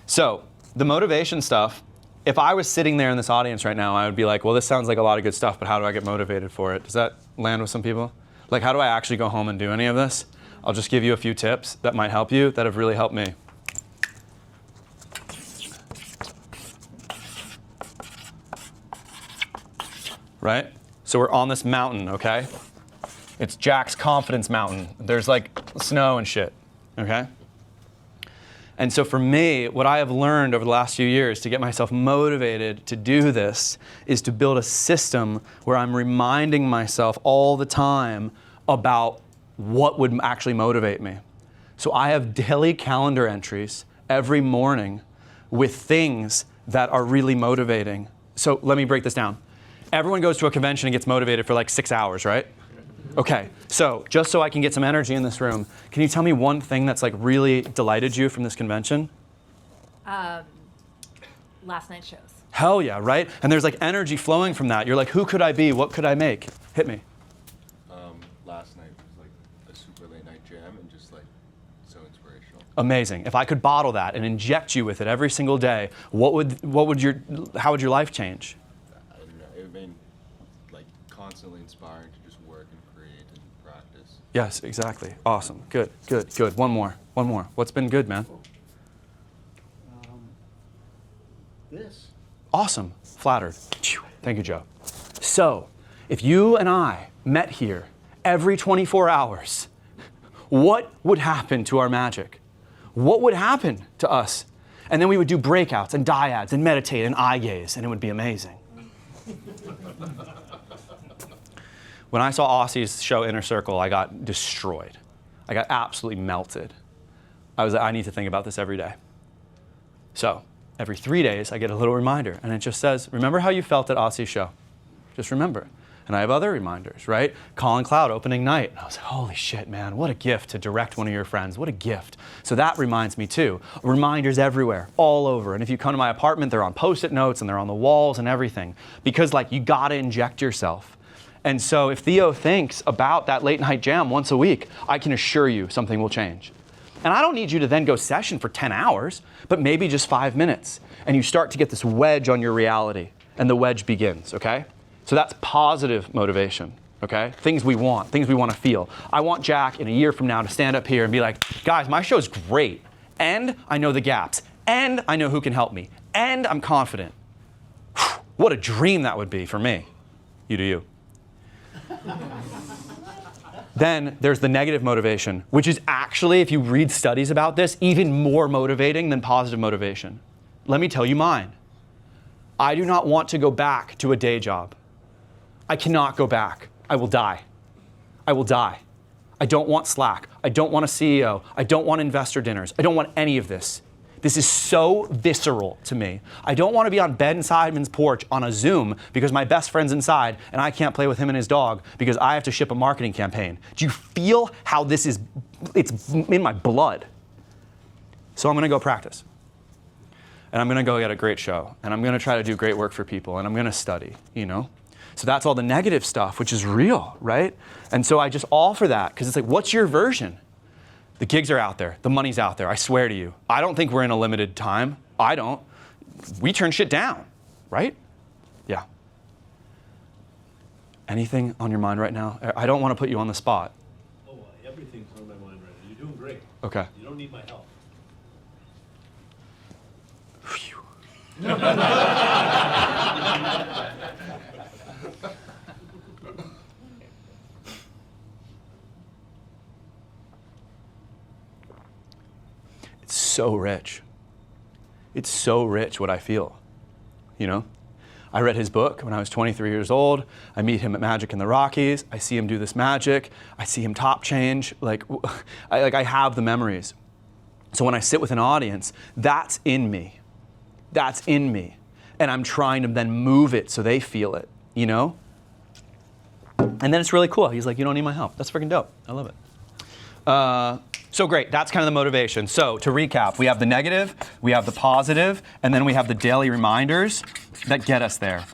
So the motivation stuff, if I was sitting there in this audience right now, I would be like, well, this sounds like a lot of good stuff, but how do I get motivated for it? Does that land with some people? Like, how do I actually go home and do any of this? I'll just give you a few tips that might help you, that have really helped me. Right? So we're on this mountain, okay? It's Jack's confidence mountain. There's like snow and shit, okay? And so for me, what I have learned over the last few years to get myself motivated to do this is to build a system where I'm reminding myself all the time about what would actually motivate me. So I have daily calendar entries every morning with things that are really motivating. So let me break this down. Everyone goes to a convention and gets motivated for like 6 hours, right? Okay, so just so I can get some energy in this room, can you tell me one thing that's like really delighted you from this convention? Last night's shows. Hell yeah, right? And there's like energy flowing from that. You're like, who could I be? What could I make? Hit me. Last night was like a super late night jam and just like so inspirational. Amazing. If I could bottle that and inject you with it every single day, how would your life change? I don't know. I mean, like constantly inspiring to just work and create and practice. Yes, exactly. Awesome. Good, good, good. One more. What's been good, man? This. Awesome. Flattered. Thank you, Joe. So, if you and I met here every 24 hours, what would happen to our magic? What would happen to us? And then we would do breakouts and dyads and meditate and eye gaze, and it would be amazing. When I saw Aussie's show Inner Circle, I got destroyed. I got absolutely melted. I was like, I need to think about this every day. So, every 3 days, I get a little reminder, and it just says, remember how you felt at Aussie's show? Just remember. And I have other reminders, right? Colin Cloud opening night. And I was like, holy shit, man, what a gift to direct one of your friends. What a gift. So that reminds me too. Reminders everywhere, all over. And if you come to my apartment, they're on Post-it notes and they're on the walls and everything. Because like, you gotta inject yourself. And so if Theo thinks about that late night jam once a week, I can assure you something will change. And I don't need you to then go session for 10 hours, but maybe just 5 minutes. And you start to get this wedge on your reality, and the wedge begins, okay? So that's positive motivation, okay? Things we want to feel. I want Jack in a year from now to stand up here and be like, guys, my show's great, and I know the gaps, and I know who can help me, and I'm confident. What a dream that would be for me. You do you. Then there's the negative motivation, which is actually, if you read studies about this, even more motivating than positive motivation. Let me tell you mine. I do not want to go back to a day job. I cannot go back. I will die. I will die. I don't want Slack. I don't want a CEO. I don't want investor dinners. I don't want any of this. This is so visceral to me. I don't want to be on Ben Simon's porch on a Zoom because my best friend's inside and I can't play with him and his dog because I have to ship a marketing campaign. Do you feel how this is, it's in my blood. So I'm gonna go practice. And I'm gonna go get a great show. And I'm gonna try to do great work for people. And I'm gonna study, you know? So that's all the negative stuff, which is real, right? And so I just offer that because it's like, what's your version? The gigs are out there. The money's out there. I swear to you. I don't think we're in a limited time. I don't. We turn shit down, right? Yeah. Anything on your mind right now? I don't want to put you on the spot. Oh, everything's on my mind right now. You're doing great. Okay. You don't need my help. Phew. It's so rich. It's so rich what I feel, you know? I read his book when I was 23 years old. I meet him at Magic in the Rockies. I see him do this magic. I see him top change. I have the memories. So when I sit with an audience, that's in me. That's in me. And I'm trying to then move it so they feel it, you know? And then it's really cool. He's like, you don't need my help. That's freaking dope. I love it. So great, that's kind of the motivation. So to recap, we have the negative, we have the positive, and then we have the daily reminders that get us there.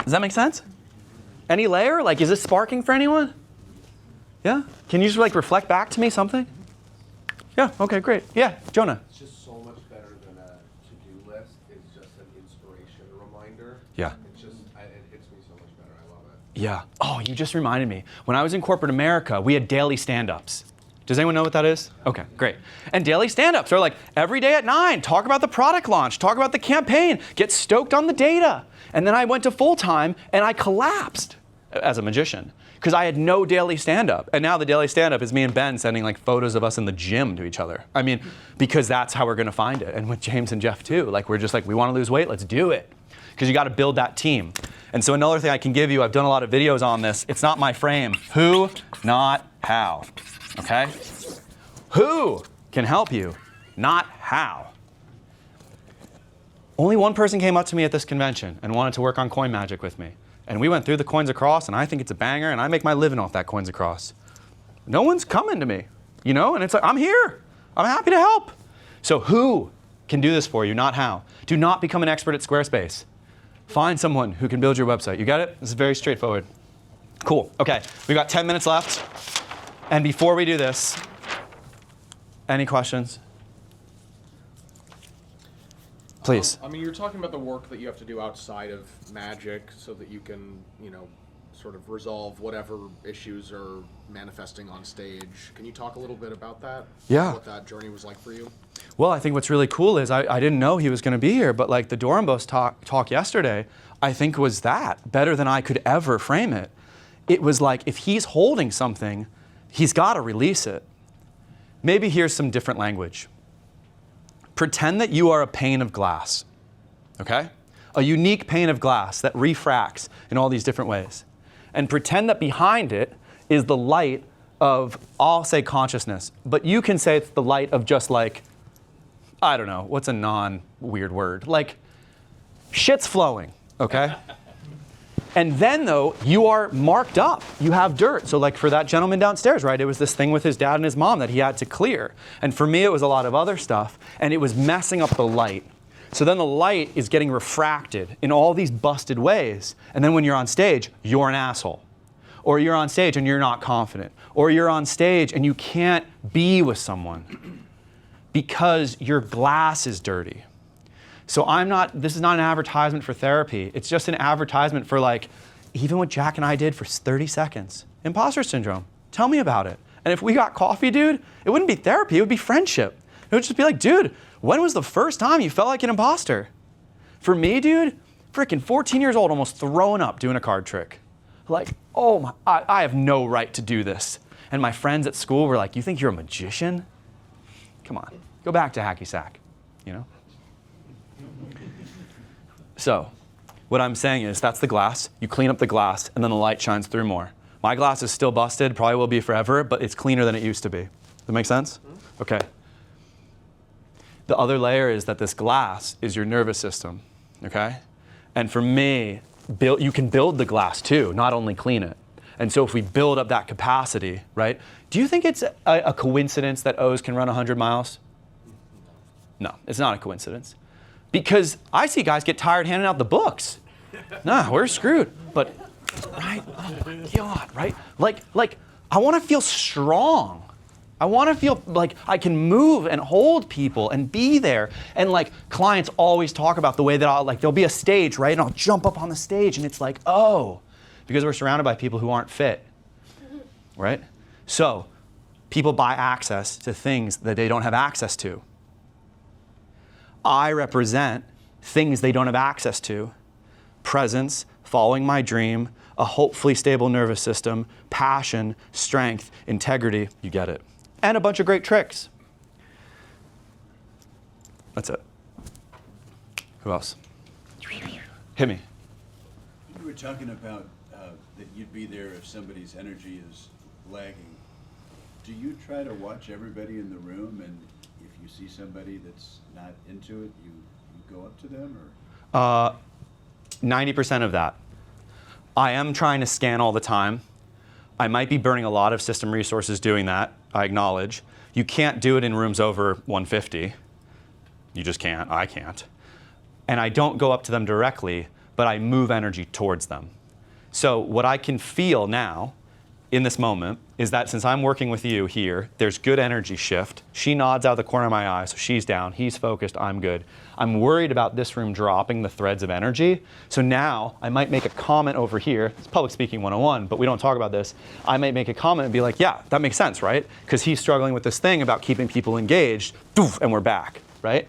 Does that make sense? Any layer? Like, is this sparking for anyone? Yeah? Can you just like reflect back to me something? Yeah, okay, great. Yeah, Jonah. It's just so much better than a to-do list. It's just an inspiration reminder. Yeah. It's just, it hits me so much better. I love it. Yeah. Oh, you just reminded me. When I was in corporate America, we had daily stand-ups. Does anyone know what that is? Okay, great. And daily stand-ups are like every day at 9, talk about the product launch, talk about the campaign, get stoked on the data. And then I went to full-time and I collapsed as a magician because I had no daily stand-up. And now the daily stand-up is me and Ben sending like photos of us in the gym to each other. I mean, because that's how we're gonna find it. And with James and Jeff too, like we're just like, we wanna lose weight, let's do it. Because you gotta build that team. And so another thing I can give you, I've done a lot of videos on this, it's not my frame. Who, not how. Okay? Who can help you, not how. Only one person came up to me at this convention and wanted to work on coin magic with me. And we went through the coins across, and I think it's a banger, and I make my living off that coins across. No one's coming to me, you know? And it's like, I'm here. I'm happy to help. So who can do this for you, not how. Do not become an expert at Squarespace. Find someone who can build your website. You got it? This is very straightforward. Cool. Okay, we've got 10 minutes left. And before we do this, any questions? Please. I mean, you're talking about the work that you have to do outside of magic so that you can, you know, sort of resolve whatever issues are manifesting on stage. Can you talk a little bit about that? Yeah. What that journey was like for you? Well, I think what's really cool is I didn't know he was going to be here, but like the Dorambos talk yesterday, I think was that better than I could ever frame it. It was like if he's holding something, he's got to release it. Maybe here's some different language. Pretend that you are a pane of glass, okay? A unique pane of glass that refracts in all these different ways. And pretend that behind it is the light of, I'll say consciousness, but you can say it's the light of just like, I don't know, what's a non-weird word? Like, shit's flowing, okay? And then though, you are marked up. You have dirt. So like for that gentleman downstairs, right? It was this thing with his dad and his mom that he had to clear. And for me, it was a lot of other stuff. And it was messing up the light. So then the light is getting refracted in all these busted ways. And then when you're on stage, you're an asshole. Or you're on stage and you're not confident. Or you're on stage and you can't be with someone because your glass is dirty. So this is not an advertisement for therapy. It's just an advertisement for like, even what Jack and I did for 30 seconds. Imposter syndrome. Tell me about it. And if we got coffee, dude, it wouldn't be therapy, it would be friendship. It would just be like, dude, when was the first time you felt like an imposter? For me, dude, freaking 14 years old, almost throwing up doing a card trick. Like, oh my, I have no right to do this. And my friends at school were like, you think you're a magician? Come on, go back to hacky sack, you know? So, what I'm saying is that's the glass. You clean up the glass, and then the light shines through more. My glass is still busted, probably will be forever, but it's cleaner than it used to be. Does that make sense? Mm-hmm. Okay. The other layer is that this glass is your nervous system, okay? And for me, you can build the glass too, not only clean it. And so if we build up that capacity, right? Do you think it's a coincidence that O's can run 100 miles? No, it's not a coincidence. Because I see guys get tired handing out the books. Nah, we're screwed. But, right? Oh my God, right? Like, I want to feel strong. I want to feel like I can move and hold people and be there. And like clients always talk about the way that there'll be a stage, right? And I'll jump up on the stage and it's like, oh, because we're surrounded by people who aren't fit, right? So people buy access to things that they don't have access to. I represent things they don't have access to. Presence, following my dream, a hopefully stable nervous system, passion, strength, integrity, you get it. And a bunch of great tricks. That's it. Who else? Hit me. You were talking about that you'd be there if somebody's energy is lagging. Do you try to watch everybody in the room, and if you see somebody that's not into it, you go up to them, or? 90% of that. I am trying to scan all the time. I might be burning a lot of system resources doing that, I acknowledge. You can't do it in rooms over 150. You just can't, I can't. And I don't go up to them directly, but I move energy towards them. So what I can feel now in this moment is that since I'm working with you here, there's good energy shift. She nods out of the corner of my eye, so she's down. He's focused, I'm good. I'm worried about this room dropping the threads of energy. So now I might make a comment over here. It's public speaking 101, but we don't talk about this. I might make a comment and be like, yeah, that makes sense, right? Because he's struggling with this thing about keeping people engaged, and we're back, right?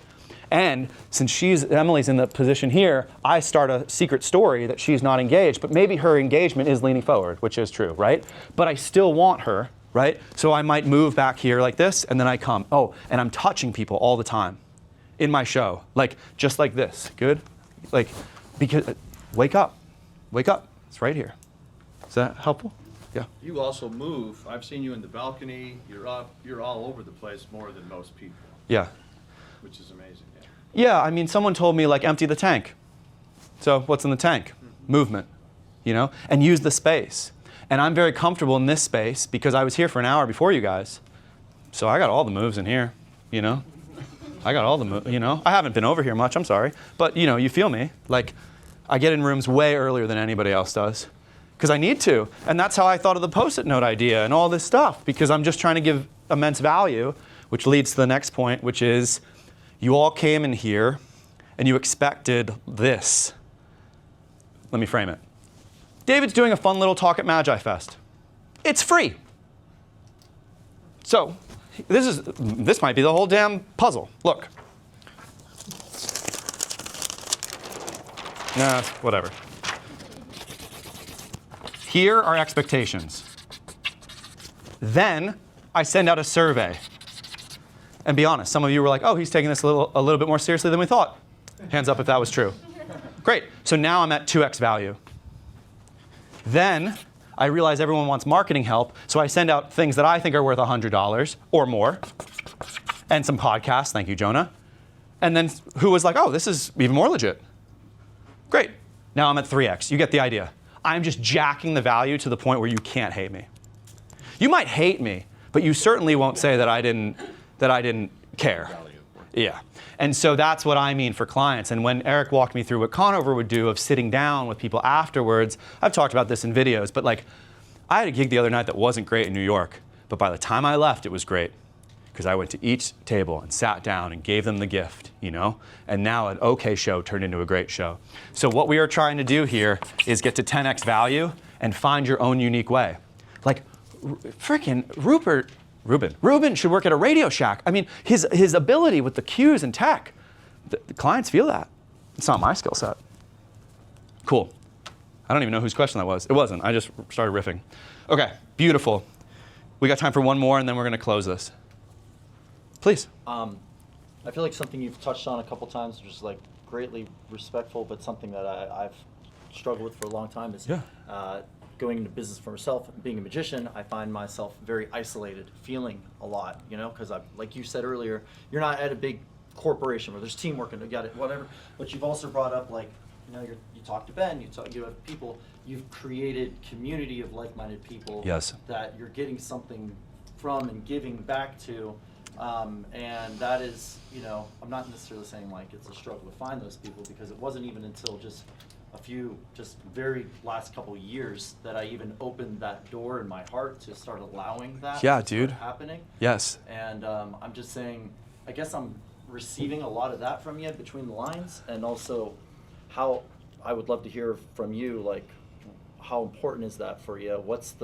And since Emily's in the position here, I start a secret story that she's not engaged, but maybe her engagement is leaning forward, which is true, right? But I still want her, right? So I might move back here like this, and then I come. Oh, and I'm touching people all the time in my show, like just like this. Good? Like, because wake up, it's right here. Is that helpful? Yeah. You also move. I've seen you in the balcony. You're up. You're all over the place more than most people, Yeah. which is amazing. Yeah, I mean, someone told me, like, empty the tank. So what's in the tank? Movement, you know? And use the space. And I'm very comfortable in this space because I was here for an hour before you guys. So I got all the moves in here, you know? I got all the moves, you know? I haven't been over here much, I'm sorry. But, you know, you feel me. Like, I get in rooms way earlier than anybody else does because I need to. And that's how I thought of the Post-it note idea and all this stuff, because I'm just trying to give immense value, which leads to the next point, which is, you all came in here and you expected this. Let me frame it. David's doing a fun little talk at Magifest. It's free. So this might be the whole damn puzzle. Look. Nah, whatever. Here are expectations. Then I send out a survey. And be honest, some of you were like, oh, he's taking this a little bit more seriously than we thought. Hands up if that was true. Great. So now I'm at 2x value. Then I realize everyone wants marketing help, so I send out things that I think are worth $100 or more, and some podcasts. Thank you, Jonah. And then who was like, oh, this is even more legit. Great. Now I'm at 3x. You get the idea. I'm just jacking the value to the point where you can't hate me. You might hate me, but you certainly won't say that I didn't care. Yeah. And so that's what I mean for clients. And when Eric walked me through what Conover would do of sitting down with people afterwards, I've talked about this in videos, but like, I had a gig the other night that wasn't great in New York, but by the time I left, it was great. Because I went to each table and sat down and gave them the gift, you know? And now an okay show turned into a great show. So what we are trying to do here is get to 10x value and find your own unique way. Like, freaking Ruben should work at a Radio Shack. I mean, his ability with the cues and tech, the clients feel that. It's not my skill set. Cool. I don't even know whose question that was. It wasn't. I just started riffing. Okay, beautiful. We got time for one more, and then we're going to close this. Please. I feel like something you've touched on a couple times, which is like greatly respectful, but something that I've struggled with for a long time is going into business for myself, being a magician. I find myself very isolated, feeling a lot, you know, because like you said earlier, you're not at a big corporation where there's teamwork and got it, whatever. But you've also brought up, like, you know, you talk to Ben, you have people, you've created community of like-minded people. Yes. That you're getting something from and giving back to. And that is, you know, I'm not necessarily saying like it's a struggle to find those people, because it wasn't even until just very last couple of years that I even opened that door in my heart to start allowing that Yeah, to dude. start happening. Yes. And I'm just saying, I guess I'm receiving a lot of that from you between the lines, and also how I would love to hear from you, like, how important is that for you? What's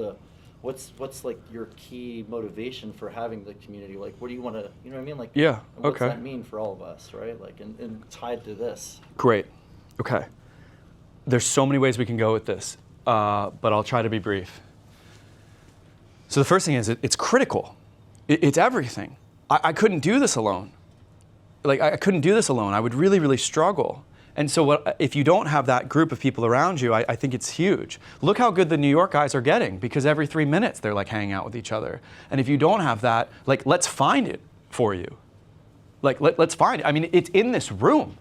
like your key motivation for having the community? Like, what do you want to, you know what I mean? Like, Yeah, and what's okay. that mean for all of us, right? Like, and tied to this. Great. Okay. There's so many ways we can go with this, but I'll try to be brief. So the first thing is it's critical. It's everything. I couldn't do this alone. Like, I couldn't do this alone. I would really, really struggle. And so if you don't have that group of people around you, I think it's huge. Look how good the New York guys are getting, because every 3 minutes they're like hanging out with each other. And if you don't have that, like, let's find it for you. Like, let's find it. I mean, it's in this room.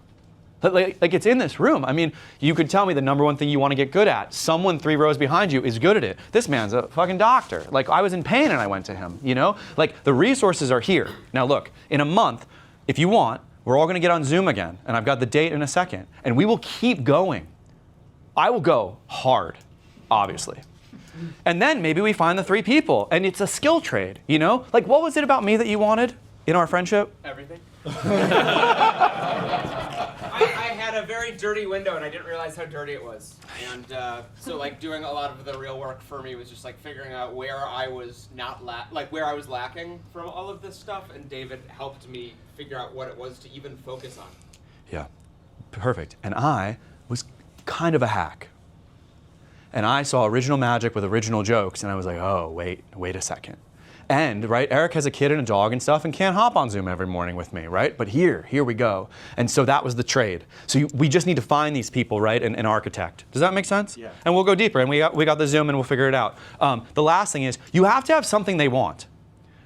Like it's in this room. I mean, you could tell me the number one thing you want to get good at. Someone 3 rows behind you is good at it. This man's a fucking doctor. Like, I was in pain and I went to him, you know? Like, the resources are here. Now look, in a month, if you want, we're all going to get on Zoom again, and I've got the date in a second, and we will keep going. I will go hard, obviously. And then maybe we find the 3 people, and it's a skill trade, you know? Like, what was it about me that you wanted in our friendship? Everything. I had a very dirty window, and I didn't realize how dirty it was. And so, like, doing a lot of the real work for me was just like figuring out where I was where I was lacking from all of this stuff. And David helped me figure out what it was to even focus on. Yeah, perfect. And I was kind of a hack. And I saw original magic with original jokes, and I was like, oh, wait a second. And, right, Eric has a kid and a dog and stuff and can't hop on Zoom every morning with me, right? But here we go. And so that was the trade. So we just need to find these people, right, and architect. Does that make sense? Yeah. And we'll go deeper, and we got the Zoom, and we'll figure it out. The last thing is, you have to have something they want.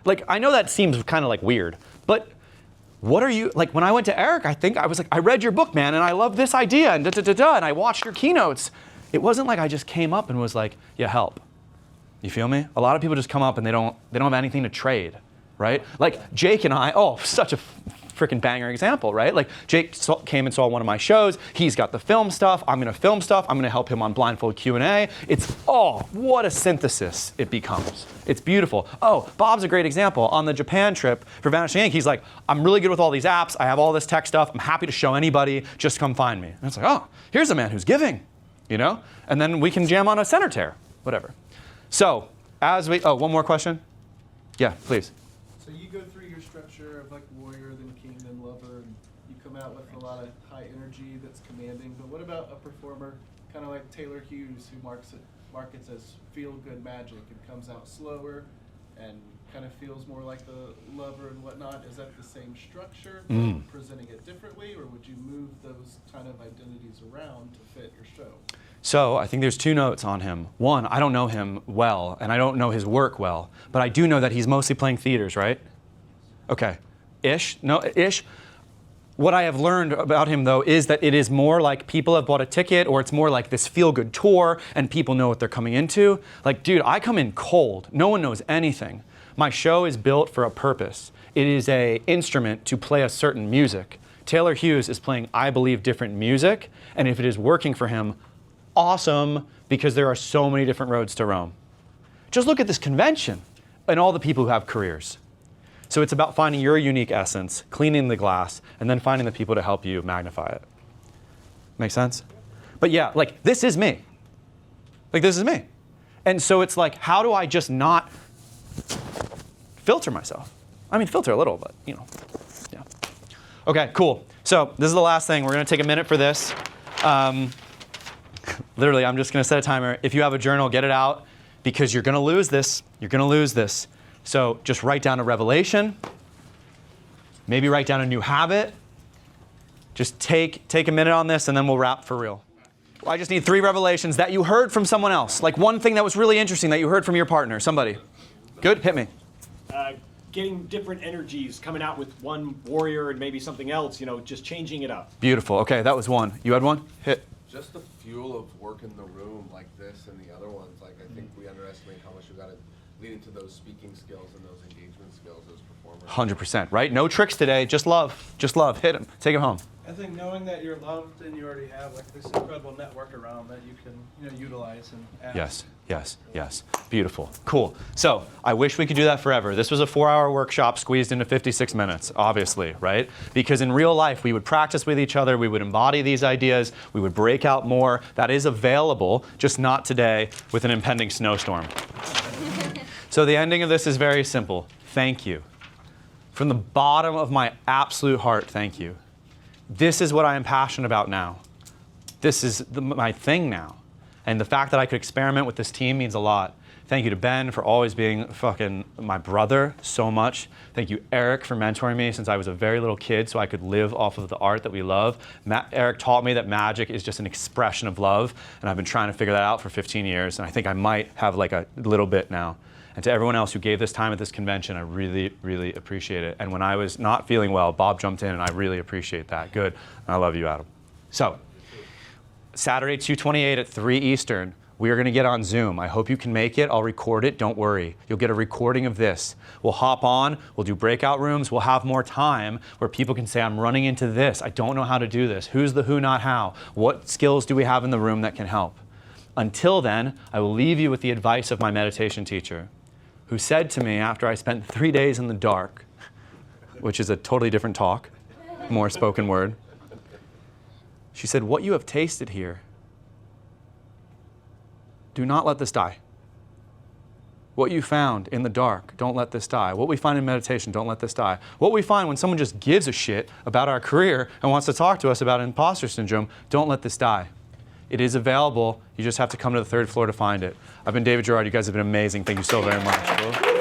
Like, I know that seems kind of like weird, but what are you, like when I went to Eric, I think I was like, I read your book, man, and I love this idea, and and I watched your keynotes. It wasn't like I just came up and was like, yeah, help. You feel me? A lot of people just come up and they don't have anything to trade, right? Like Jake and I, such a freaking banger example, right? Like Jake came and saw one of my shows. He's got the film stuff. I'm gonna film stuff. I'm gonna help him on blindfold Q&A. It's, what a synthesis it becomes. It's beautiful. Bob's a great example. On the Japan trip for Vanishing Ink, he's like, I'm really good with all these apps. I have all this tech stuff. I'm happy to show anybody. Just come find me. And it's like, here's a man who's giving, you know? And then we can jam on a center tear, whatever. So, one more question? Yeah, please. So you go through your structure of like warrior, then king, then lover, and you come out with a lot of high energy that's commanding. But what about a performer, kind of like Taylor Hughes, who markets as feel-good magic and comes out slower and kind of feels more like the lover and whatnot? Is that the same structure, presenting it differently, or would you move those kind of identities around to fit your show? So I think there's 2 notes on him. One, I don't know him well, and I don't know his work well, but I do know that he's mostly playing theaters, right? Okay. Ish? No, ish. What I have learned about him, though, is that it is more like people have bought a ticket, or it's more like this feel-good tour, and people know what they're coming into. Like, dude, I come in cold. No one knows anything. My show is built for a purpose. It is an instrument to play a certain music. Taylor Hughes is playing, I believe, different music, and if it is working for him, awesome, because there are so many different roads to Rome. Just look at this convention and all the people who have careers. So it's about finding your unique essence, cleaning the glass, and then finding the people to help you magnify it. Make sense? But yeah, like this is me. Like this is me. And so it's like, how do I just not filter myself? I mean, filter a little, but you know, yeah. Okay, cool. So this is the last thing. We're gonna take a minute for this. Literally, I'm just going to set a timer. If you have a journal, get it out, because you're going to lose this. You're going to lose this. So just write down a revelation. Maybe write down a new habit. Just take a minute on this, and then we'll wrap for real. I just need 3 revelations that you heard from someone else. Like one thing that was really interesting that you heard from your partner. Somebody. Good? Hit me. Getting different energies, coming out with one warrior and maybe something else, just changing it up. Beautiful. Okay, that was one. You had one? Hit. Just the fuel of work in the room like this and the other ones, like I think we underestimate how much we got to lead into those speaking skills and those engagement skills as performers. 100%, right? No tricks today, just love. Just love. Hit him. Take him home. I think knowing that you're loved and you already have like this incredible network around that you can utilize and ask. Yes. Beautiful. Cool. So I wish we could do that forever. This was a 4-hour workshop squeezed into 56 minutes, obviously, right? Because in real life, we would practice with each other, we would embody these ideas, we would break out more. That is available, just not today with an impending snowstorm. So the ending of this is very simple. Thank you. From the bottom of my absolute heart, thank you. This is what I am passionate about now. This is my thing now. And the fact that I could experiment with this team means a lot. Thank you to Ben for always being fucking my brother so much. Thank you, Eric, for mentoring me since I was a very little kid so I could live off of the art that we love. Eric taught me that magic is just an expression of love, and I've been trying to figure that out for 15 years, and I think I might have like a little bit now. And to everyone else who gave this time at this convention, I really, really appreciate it. And when I was not feeling well, Bob jumped in, and I really appreciate that. Good. I love you, Adam. So, Saturday, 2/28 at 3 Eastern, we are going to get on Zoom. I hope you can make it. I'll record it. Don't worry. You'll get a recording of this. We'll hop on. We'll do breakout rooms. We'll have more time where people can say, I'm running into this. I don't know how to do this. Who's the who, not how? What skills do we have in the room that can help? Until then, I will leave you with the advice of my meditation teacher, who said to me after I spent 3 days in the dark, which is a totally different talk, more spoken word. She said, what you have tasted here, do not let this die. What you found in the dark, don't let this die. What we find in meditation, don't let this die. What we find when someone just gives a shit about our career and wants to talk to us about imposter syndrome, don't let this die. It is available. You just have to come to the 3rd floor to find it. I've been David Gerard. You guys have been amazing. Thank you so very much.